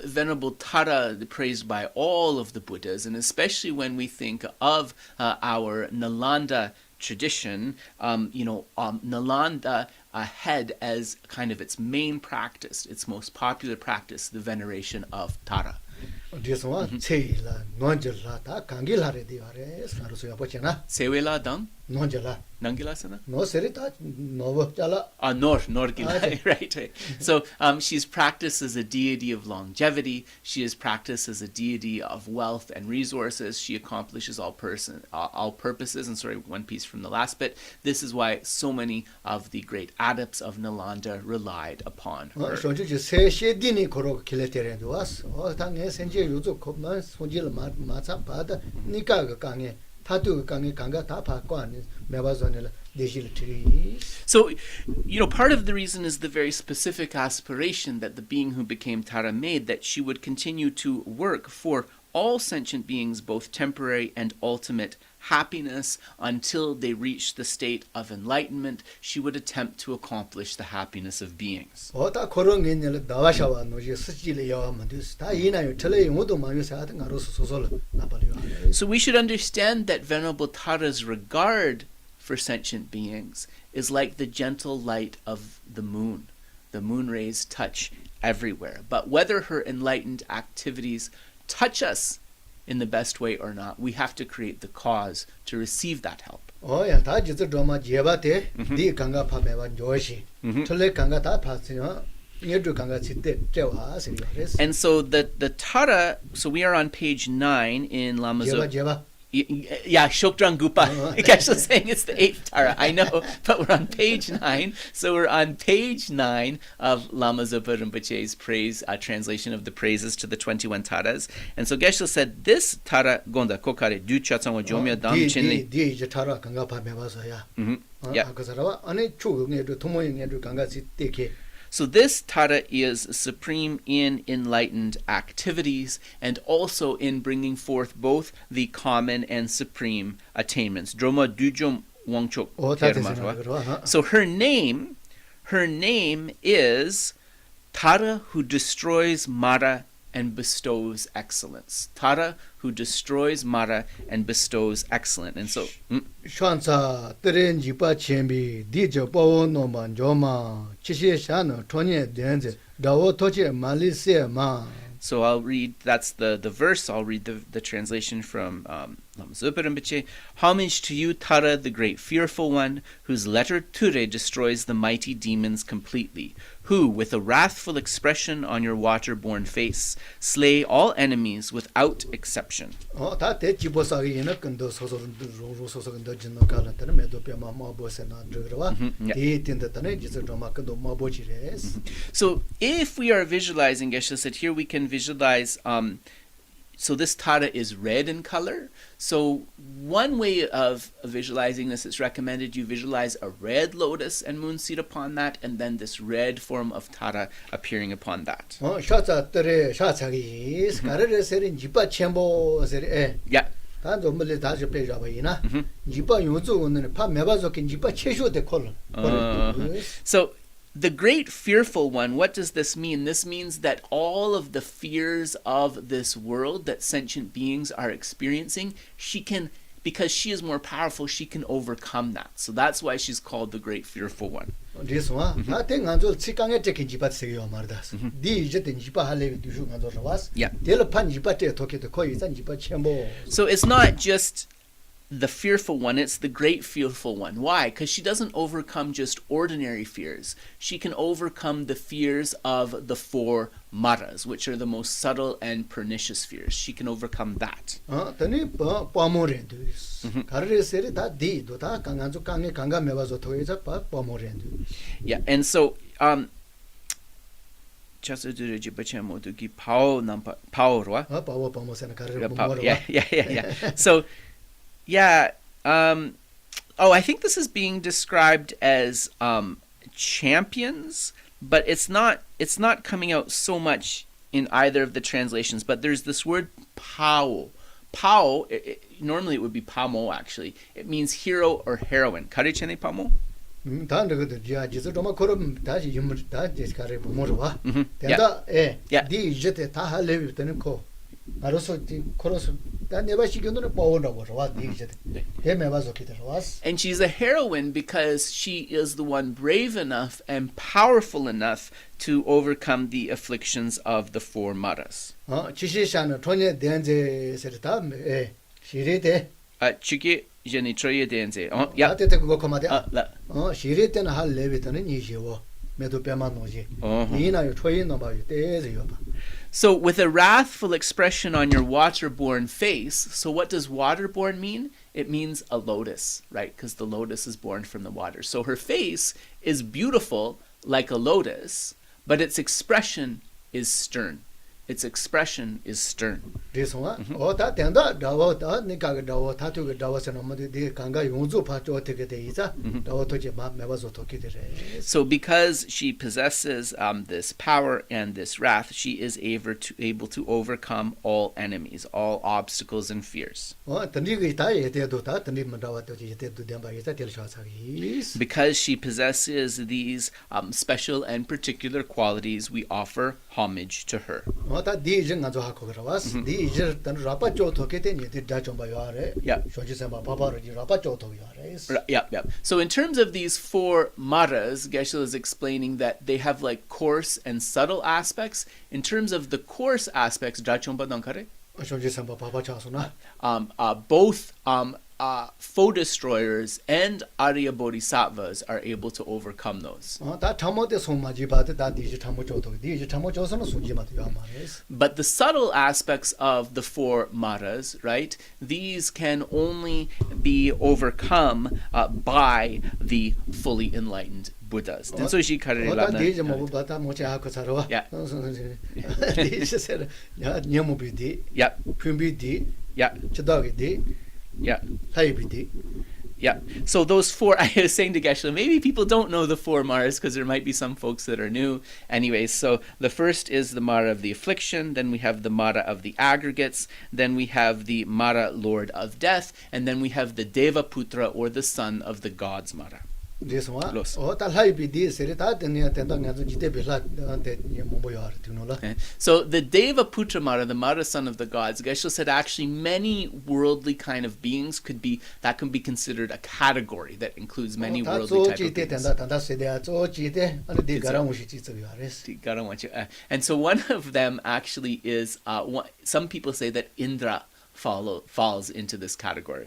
S1: Venerable Tara praised by all of the Buddhas, and especially when we think of our Nalanda tradition, Nalanda had as kind of its main practice, its most popular practice, the veneration of Tara. Sewela dang? Nangila sana?
S2: No serita no jala.
S1: Norgila, right. So she's practiced as a deity of longevity. She is practiced as a deity of wealth and resources. She accomplishes all purposes. And sorry, one piece from the last bit. This is why so many of the great adepts of Nalanda relied upon her. So, part of the reason is the very specific aspiration that the being who became Tara made, that she would continue to work for all sentient beings, both temporary and ultimate happiness, until they reach the state of enlightenment. She would attempt to accomplish the happiness of beings. So we should understand that Venerable Tara's regard for sentient beings is like the gentle light of the moon. The moon rays touch everywhere. But whether her enlightened activities touch us in the best way or not, we have to create the cause to receive that help. And so the Tara, so we are on page 9 in Lama Zopa. Yeah, Shokdrang Gupa. Geshe saying it's the 8th Tara. I know, but we're on page 9. So we're on page 9 of Lama Zopa Rinpoche's praise, translation of the praises to the 21 Taras. And so Geshe said, this Tara gonda kokare du chatsangwa jomya dam chinli. So this Tara is supreme in enlightened activities and also in bringing forth both the common and supreme attainments. Droma dujom wangchok termarwa. So her name is Tara who destroys Mara and bestows excellence. Tara who destroys Mara and bestows excellence. And so
S2: Shwansa teren jipa chembi dijo pawo no man joma chishe shano tonye denze dawo toche malise ma
S1: So I'll read, that's the verse, I'll read the translation from Lama Zopa Rinpoche. Homage to you, Tara, the great fearful one, whose letter Ture destroys the mighty demons completely, who, with a wrathful expression on your water-born face, slay all enemies without exception.
S2: 다 대지보사기 얘는 근도 소소 소소 근도 진노 갈한테는 매도 뼈마 마보세나 들어와 이 틴다다네 지서 좀 막도 마보지레스.
S1: So if we are visualizing, Geshe said, here we can visualize, so this Tara is red in color. So one way of visualizing this, it's recommended you visualize a red lotus and moonseed upon that, and then this red form of Tara appearing upon that.
S2: 샤자들의 샤차기 스카르레 세린 지바 쳔보 세리
S1: Yeah.
S2: 단도 물리 다시 빼자바이나 지바 요조 오늘 파 매바조긴 지바 체쇼데 콜.
S1: So the great fearful one, what does this mean? This means that all of the fears of this world that sentient beings are experiencing, she can, because she is more powerful, she can overcome that. So that's why she's called the great fearful one.
S2: 디스와 나땡 안조 치강에 제킨 지바 세요 말다스. 디 이제 된 지바 할레비 두슈 안조 라와스.
S1: Yeah.
S2: 델판 지바 테 토케도 거의 산 지바 쳔보.
S1: So it's not just the fearful one, it's the great fearful one. Why? Because she doesn't overcome just ordinary fears. She can overcome the fears of the four maras, which are the most subtle and pernicious fears. She can overcome that.
S2: 더니 빠모렌두스. 가르레 세리 다 디도 다 강안조 강에 강가 매바조 토에자 빠 빠모렌두.
S1: Yeah, and so
S2: 빠워 빠모세나 가르레 모모로.
S1: Yeah. So yeah, I think this is being described as champions, but it's not coming out so much in either of the translations, but there's this word pao. Pao, normally it would be pamo actually. It means hero or heroine. Karichene pamo?
S2: 단르거든 지아 지서 좀 걸음 다시 유물 다 제스카레 모모로 와.
S1: Yeah.
S2: 된다.
S1: Yeah.
S2: 디 이제 다 할레비 되는 거. 알아서 디 코로스 다 내가 시켜놓는 빠오라고 와. 디 이제. 대 매바서 기다려 왔어.
S1: And she's a heroine because she is the one brave enough and powerful enough to overcome the afflictions of the four maras.
S2: 지시샤는 돈에 대한제 세르다 시리데
S1: Chiki jeni troye denze. Yeah.
S2: 아테테 그거 코마데
S1: La.
S2: 시리데는 할 레비트는 이시오 메도 뼈만노지 이나요 초이노 바요 때제요 봐.
S1: So with a wrathful expression on your water-born face, so what does water-born mean? It means a lotus, right? Because the lotus is born from the water. So her face is beautiful like a lotus, but its expression is stern. Its expression is stern.
S2: 리송아 다 된다 다와다 니가 다와 타투가 다와서는 뭐디 강가 용주 파죠 어떻게 돼 이자 다와토지 매바서 토끼들에.
S1: So because she possesses this power and this wrath, she is able to overcome all enemies, all obstacles and fears.
S2: 던리가 다 예대도 다 던리면 다와토지 예대도 된바 이자 델샤사기.
S1: Because she possesses these special and particular qualities, we offer homage to her.
S2: 다 디징 가져 하고 그러와스. 디 이제 던 라파 쪼토게 되니 디다 좀 봐요 아래.
S1: Yeah.
S2: 쇼지세마 바바르지 라파 쪼토요 아래.
S1: Yeah. So in terms of these four maras, Geshe is explaining that they have like coarse and subtle aspects. In terms of the coarse aspects,
S2: 쇼지세마 바바 차소나.
S1: both foe destroyers and Arya Bodhisattvas are able to overcome those.
S2: 다 참모데 손마지 바데 다 디지 참모 쪼토 디지 참모 쪼서는 손지 마도 요 말이스.
S1: But the subtle aspects of the four maras, right? These can only be overcome by the fully enlightened Buddhas. And so she
S2: 디지 뭐 바다 모치 하고 살아와.
S1: Yeah.
S2: 디지 세라 야 녀모비디.
S1: Yeah.
S2: 핀비디.
S1: Yeah.
S2: 치다기디.
S1: Yeah.
S2: 하이비디.
S1: Yeah. So those four, I was saying to Geshe, maybe people don't know the four maras because there might be some folks that are new. Anyways, so the first is the mara of the affliction, then we have the mara of the aggregates, then we have the mara lord of death, and then we have the Deva Putra or the son of the gods mara.
S2: This one.
S1: Los.
S2: Oh, that high be this. That then you attend on the Jite Bela, the Momboyar, you know.
S1: So the Deva Putra Mara, the Mara son of the gods, Geshe said actually many worldly kind of beings can be considered a category that includes many worldly type of beings. And so one of them actually is, some people say that Indra falls into this category.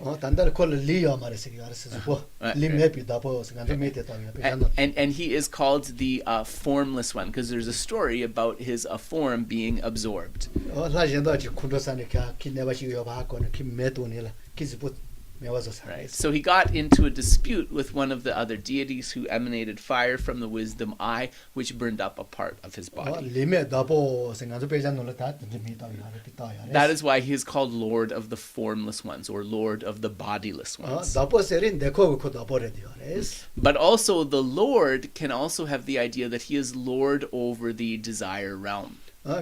S1: And he is called the formless one because there's a story about his form being absorbed. Right. So he got into a dispute with one of the other deities who emanated fire from the wisdom eye, which burned up a part of his body. That is why he is called Lord of the Formless Ones, or Lord of the Bodiless Ones. But also the Lord can also have the idea that he is Lord over the desire realm. So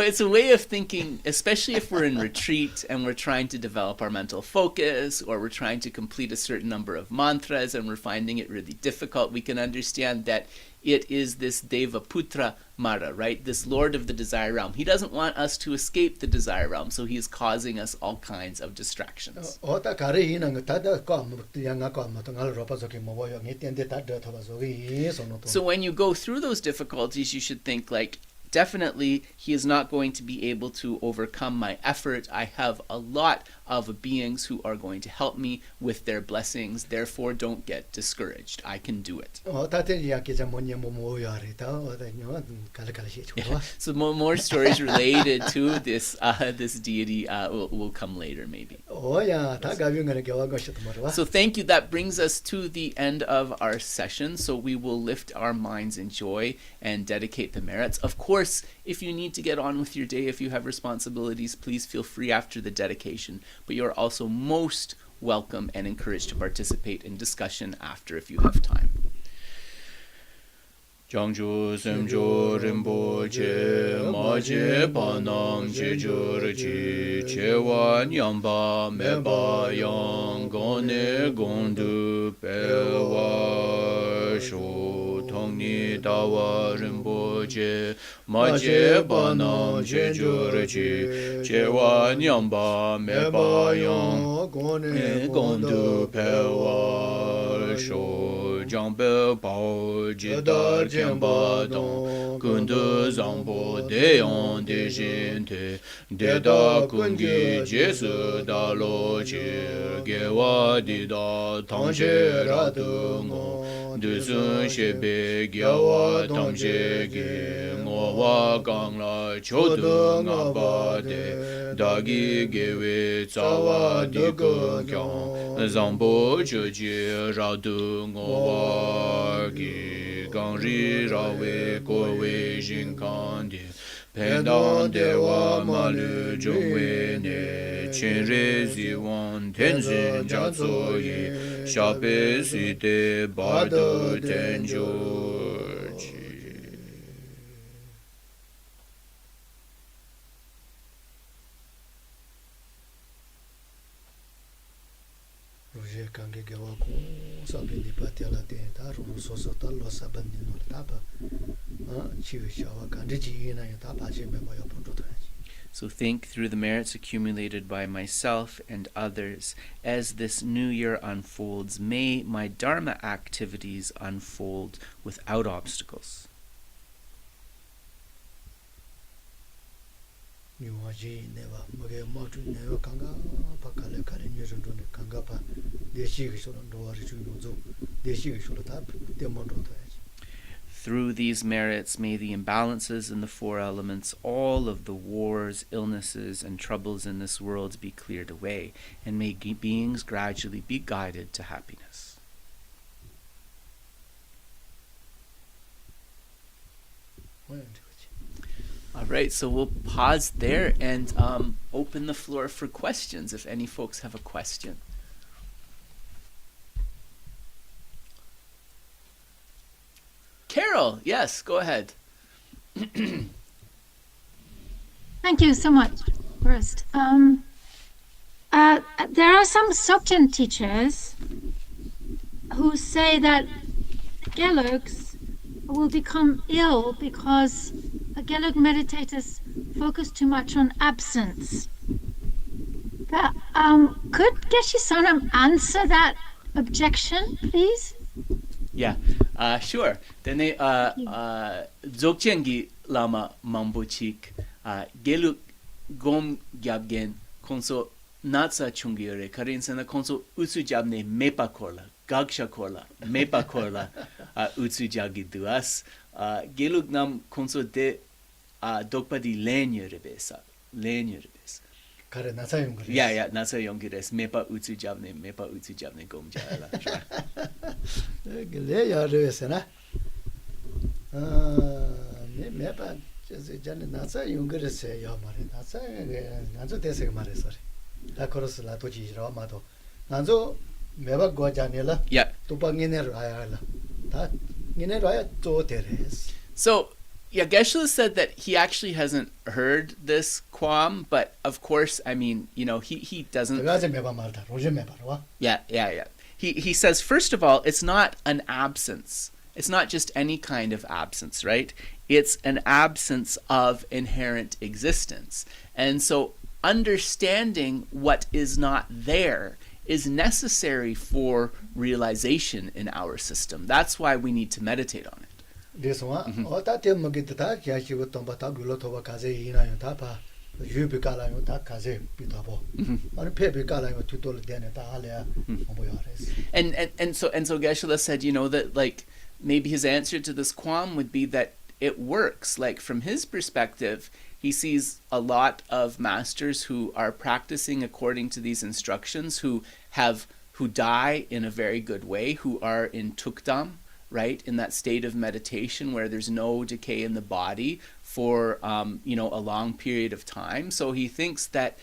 S1: it's a way of thinking, especially if we're in retreat and we're trying to develop our mental focus, or we're trying to complete a certain number of mantras and we're finding it really difficult, we can understand that it is this Deva Putra Mara, right? This Lord of the Desire Realm. He doesn't want us to escape the Desire Realm, so he is causing us all kinds of distractions. So when you go through those difficulties, you should think like, definitely, he is not going to be able to overcome my effort. I have a lot of beings who are going to help me with their blessings. Therefore, don't get discouraged. I can do it. So more stories related to this this deity will come later, maybe. So thank you. That brings us to the end of our session. So we will lift our minds in joy and dedicate the merits. Of course, if you need to get on with your day, if you have responsibilities, please feel free after the dedication. But you're also most welcome and encouraged to participate in discussion after if you have time.
S3: Jangju semjo rinpoche maje panam jejurji chewa nyamba meba yang gone gondu pewa shu tongni dawa rinpoche maje panam jejurji chewa nyamba meba yang gondu pewa shu jambe pao jidar jemba don kundu zambo deyon de jente deda kungi jesu da lo che gewa dida tangje radungo dusun shebe gewa tangje ge ngowa gangla chodu ngaba de dagi gewe tsawa digo kyang zambo choji radungo Gi gangri rawe kowe jinkandi pendant dewa malu jongwe ne chenre ziwan tenzin jatso ye shape site bardo tenjoji.
S1: So think through the merits accumulated by myself and others. As this new year unfolds, may my dharma activities unfold without obstacles. Through these merits, may the imbalances in the four elements, all of the wars, illnesses, and troubles in this world be cleared away, and may beings gradually be guided to happiness. All right, so we'll pause there and open the floor for questions if any folks have a question. Carol, yes, go ahead.
S4: Thank you so much. First, there are some Dzogchen teachers who say that Gelug's will become ill because Gelug meditators focus too much on absence. But, could Geshe Sonam answer that objection, please?
S1: Yeah, sure. Then Dzogchen gi lama mambochik geluk gom gyabgen konso natsa chungiore karin sana konso utsu jabne mepa korla gagsha korla mepa korla utsu jagi duas geluk nam konso de dokpa di lenye rebesa.
S2: kare 나사용 그래.
S1: Yeah, natsa yongires mepa utsu jabne gom jala. Sure.
S2: 그래 야르세나. 매바 저는 나사용 그래서 야 말해. 나저 대세가 말해서. 다 걸었을라 도지로 마도. 나저 매바 고자네라.
S1: Yeah.
S2: 도방이네로 아야라. 다 이네로 아야 또 데레스.
S1: So, yeah, Geshe said that he actually hasn't heard this qualm, but of course, I mean, you know, he doesn't.
S2: 가제 매바 말다. 로제 매바로.
S1: Yeah. He says, first of all, it's not an absence. It's not just any kind of absence, right? It's an absence of inherent existence. And so understanding what is not there is necessary for realization in our system. That's why we need to meditate on it.
S2: 그래서 어따 때문에 다 기하시고 또 바다 글로토바 가제 이나요 다파 유비가라요 다 가제 비다보 아니 페비가라요 투돌 되네 다 할래야 뭐야레스
S1: And so Geshe said, you know, that like maybe his answer to this qualm would be that it works. Like from his perspective, he sees a lot of masters who are practicing according to these instructions, who die in a very good way, who are in tukdam, right, in that state of meditation where there's no decay in the body for a long period of time. So he thinks that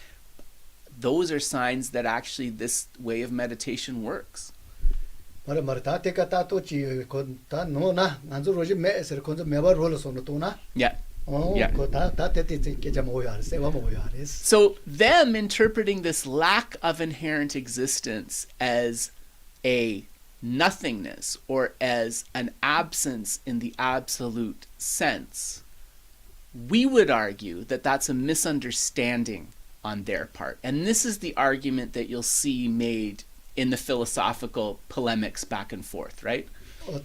S1: those are signs that actually this way of meditation works.
S2: 말다 때가 또지 건다 노나 안주 로지 매서 건저 매바 롤어서는 또나
S1: Yeah.
S2: 다 때때 깨자 뭐야 세와 뭐야
S1: So them interpreting this lack of inherent existence as a nothingness or as an absence in the absolute sense, we would argue that that's a misunderstanding on their part. And this is the argument that you'll see made in the philosophical polemics back and forth, right? Yeah,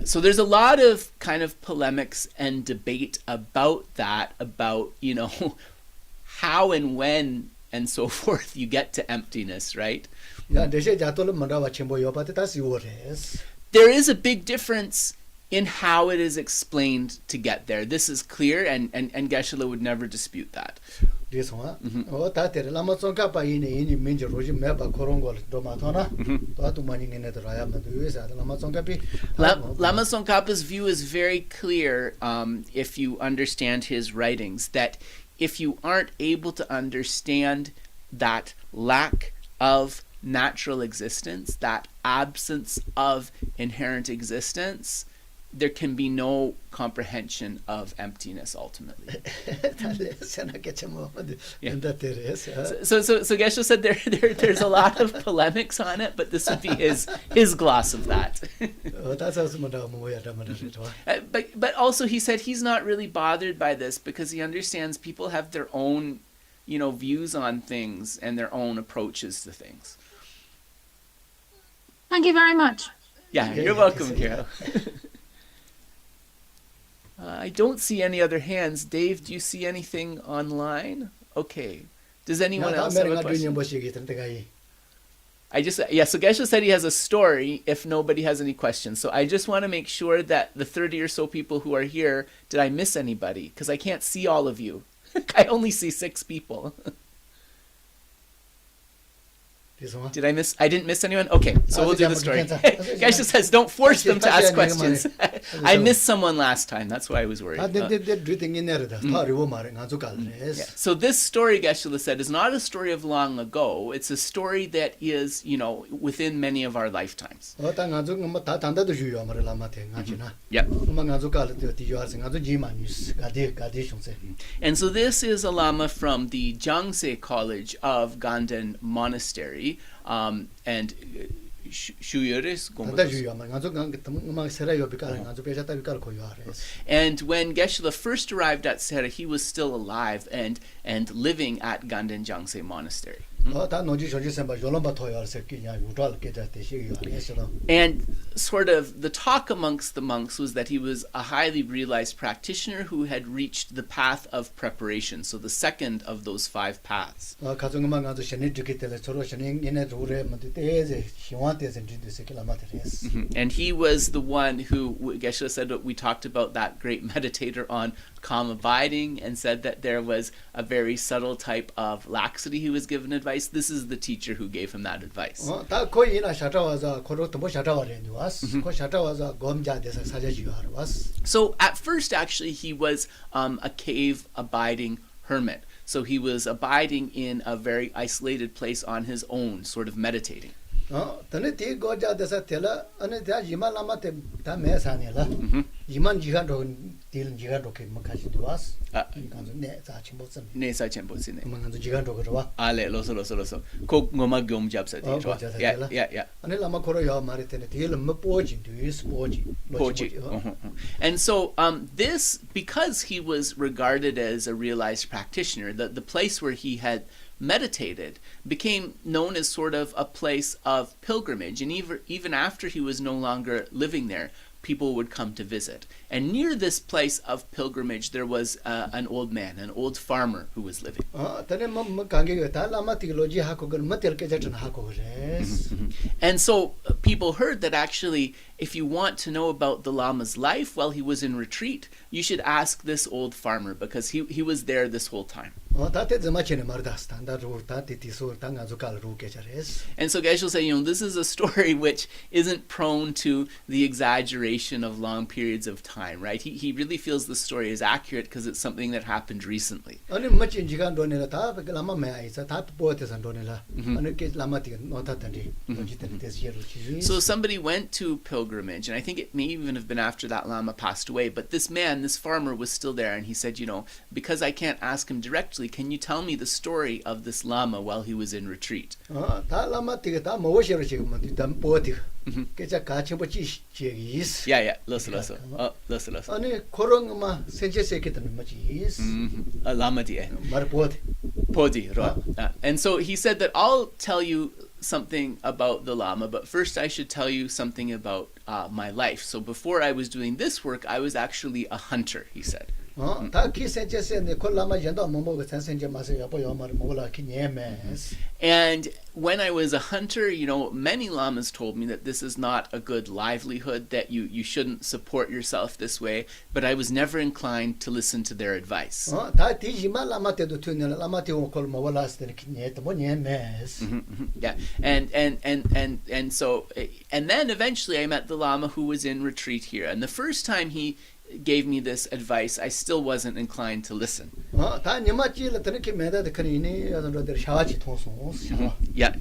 S1: so there's a lot of kind of polemics and debate about that, about, you know, how and when and so forth you get to emptiness, right? There is a big difference in how it is explained to get there. This is clear, and Geshe would never dispute that. Lama Tsongkhapa's view is very clear if you understand his writings, that if you aren't able to understand that lack of natural existence, that absence of inherent existence, there can be no comprehension of emptiness ultimately. Yeah. So Geshe said there's a lot of polemics on it, but this would be his gloss of that. But also he said he's not really bothered by this because he understands people have their own, you know, views on things and their own approaches to things.
S4: Thank you very much.
S1: Yeah, you're welcome, Carol. I don't see any other hands. Dave, do you see anything online? Okay. Does anyone else have a question? So Geshe said he has a story if nobody has any questions. So I just want to make sure that the 30 or so people who are here, did I miss anybody? Because I can't see all of you. I only see 6 people. Did I miss? I didn't miss anyone? Okay, so we'll do the story. Geshe says, don't force them to ask questions. I missed someone last time. That's why I was worried. So this story, Geshe said, is not a story of long ago. It's a story that is, within many of our lifetimes. Yep. And so this is a lama from the Jangse College of Ganden Monastery. And Shuyeres. And when Geshe first arrived at Sera, he was still alive and living at Ganden Jangse Monastery. And sort of the talk amongst the monks was that he was a highly realized practitioner who had reached the path of preparation, so the second of those 5 paths. And he was the one who, Geshe said, we talked about that great meditator on calm abiding and said that there was a very subtle type of laxity he was given advice. This is the teacher who gave him that advice. So at first, actually, he was a cave abiding hermit. So he was abiding in a very isolated place on his own, sort of meditating. And so this, because he was regarded as a realized practitioner, the place where he had meditated became known as sort of a place of pilgrimage, and even after he was no longer living there, people would come to visit. And near this place of pilgrimage there was an old man, an old farmer who was living. And so people heard that actually if you want to know about the Lama's life while he was in retreat, you should ask this old farmer, because he was there this whole time. And so Geshe said, this is a story which isn't prone to the exaggeration of long periods of time, right? He really feels the story is accurate because it's something that happened recently. So somebody went to pilgrimage, and I think it may even have been after that Lama passed away, but this man, this farmer, was still there, and he said, because I can't ask him directly, can you tell me the story of this Lama while he was in retreat? And so he said that I'll tell you something about the Lama, but first I should tell you something about my life. So before I was doing this work, I was actually a hunter, he said. And when I was a hunter, many lamas told me that this is not a good livelihood, that you shouldn't support yourself this way, but I was never inclined to listen to their advice. Yeah, and so then eventually I met the Lama who was in retreat here, and the first time he gave me this advice, I still wasn't inclined to listen. Yeah. Yeah.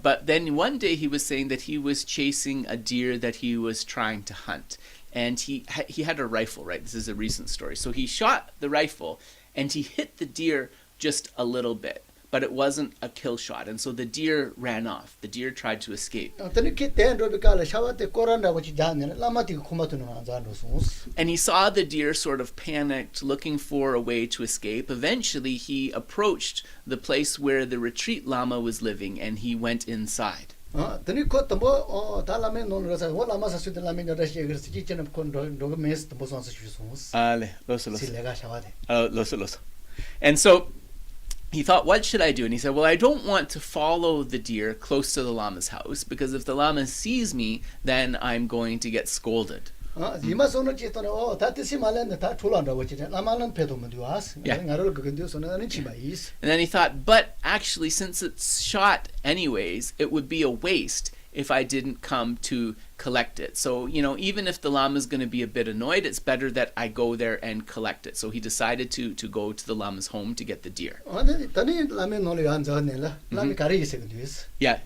S1: But then one day he was saying that he was chasing a deer that he was trying to hunt. And he had a rifle, right? This is a recent story. So he shot the rifle, and he hit the deer just a little bit, but it wasn't a kill shot. And so the deer ran off. The deer tried to escape. And he saw the deer sort of panicked, looking for a way to escape. Eventually, he approached the place where the retreat Lama was living, and he went inside. And so he thought, what should I do? And he said, well, I don't want to follow the deer close to the Lama's house, because if the Lama sees me, then I'm going to get scolded.
S2: 이마 손을 찌더니 다 뜻이 말했는데 다 졸란다고 지네. 나만은 배도면 되와스. 나를 그게 되서는 치마 있어.
S1: And then he thought, but actually, since it's shot anyways, it would be a waste if I didn't come to collect it. So, even if the Lama is going to be a bit annoyed, it's better that I go there and collect it. So he decided to go to the Lama's home to get the deer. Yeah.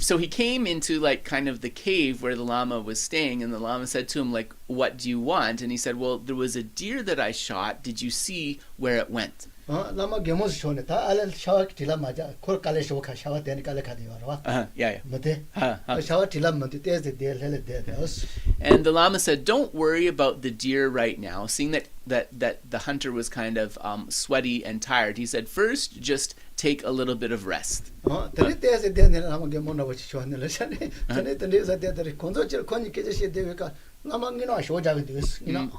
S1: So he came into kind of the cave where the Lama was staying, and the Lama said to him, what do you want? And he said, well, there was a deer that I shot. Did you see where it went?
S2: 라마 게모스 쇼네 다 알을 샤워 딜라 맞아 콜 칼레 쇼카 샤워 데니 칼레 카디 와라
S1: yeah
S2: 못해 샤워 딜라 못해 데스 데레 데스.
S1: And the Lama said, don't worry about the deer right now, seeing that the hunter was kind of sweaty and tired. He said, first just take a little bit of rest.
S2: 데니 데스 데네 라마 게모나 버치 쇼네 레샤네 데네 데스 데데 콘조치 코니 케제시 데베카 라마 기노 쇼자게 데스 이나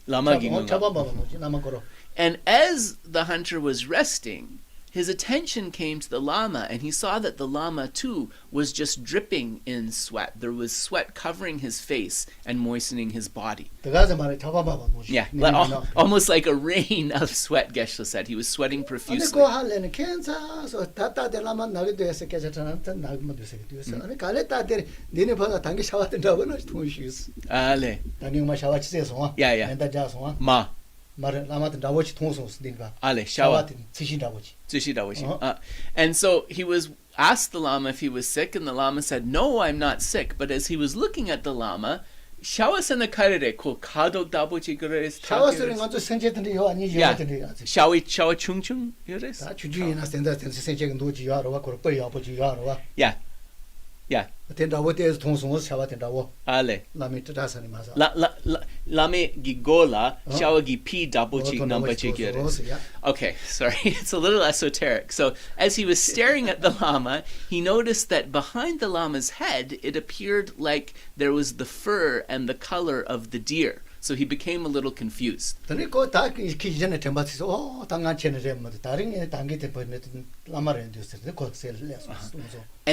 S1: Lama gigo.
S2: 라마 거로.
S1: And as the hunter was resting, his attention came to the Lama, and he saw that the Lama too was just dripping in sweat. There was sweat covering his face and moistening his body. Yeah, almost like a rain of sweat, Geshe said. He was sweating profusely. Yeah. Ma. And so he was asked the Lama if he was sick, and the Lama said, no, I'm not sick. But as he was looking at the Lama, 샤워스는 카레레 고 가독 다보지 그래서
S2: 샤워스는 먼저 생제든지 요 아니 요든지
S1: 샤워 충충 그래서
S2: 다 주주이나 센터 생제는 도지 요하러 고 빠 아버지 요하러
S1: 야
S2: 된다고 때에서 통송을 샤워 된다고
S1: 알레
S2: 라미 뜻하사니 마사
S1: 라메 기골라 샤워 기피 다보지 넘버지 그래서. Okay, sorry, it's a little esoteric. So as he was staring at the Lama, he noticed that behind the Lama's head, it appeared like there was the fur and the color of the deer. So he became a little confused. And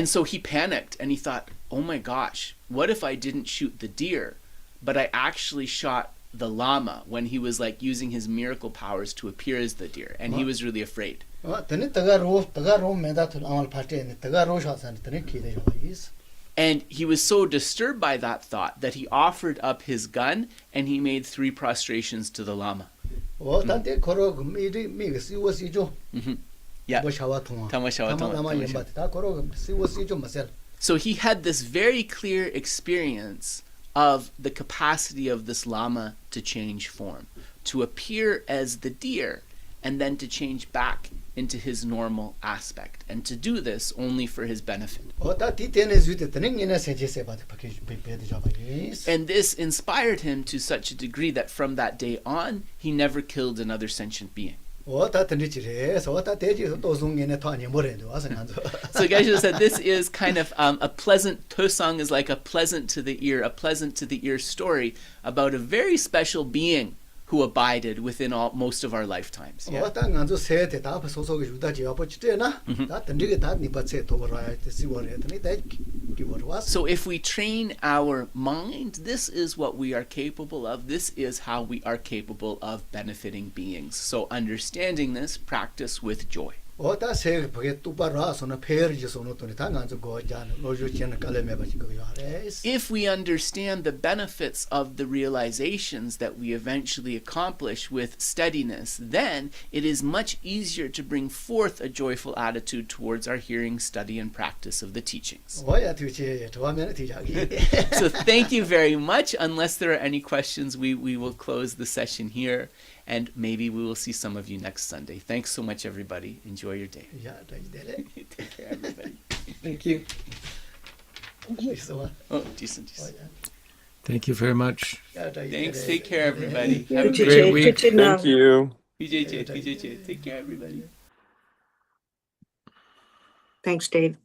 S1: so he panicked and he thought, oh my gosh, what if I didn't shoot the deer, but I actually shot the Lama when he was using his miracle powers to appear as the deer, and he was really afraid. And he was so disturbed by that thought that he offered up his gun and he made 3 prostrations to the Lama. Yeah. So he had this very clear experience of the capacity of this Lama to change form, to appear as the deer, and then to change back into his normal aspect, and to do this only for his benefit. And this inspired him to such a degree that from that day on, he never killed another sentient being. So Geshe said this is kind of a pleasant, Tosang is like a pleasant to the ear story about a very special being who abided within most of our lifetimes. Yeah? So if we train our mind, this is what we are capable of. This is how we are capable of benefiting beings. So understanding this, practice with joy. If we understand the benefits of the realizations that we eventually accomplish with steadiness, then it is much easier to bring forth a joyful attitude towards our hearing, study, and practice of the teachings. So thank you very much. Unless there are any questions, we will close the session here. And maybe we will see some of you next Sunday. Thanks so much, everybody. Enjoy your day. Take care, everybody.
S2: Thank you.
S1: Oh, decent.
S3: Thank you very much.
S1: Thanks. Take care, everybody.
S5: Yeah,
S1: Have a
S5: PJJ,
S1: great week.
S5: Thank
S3: you.
S1: PJJ. Take care, everybody.
S5: Thanks, Dave.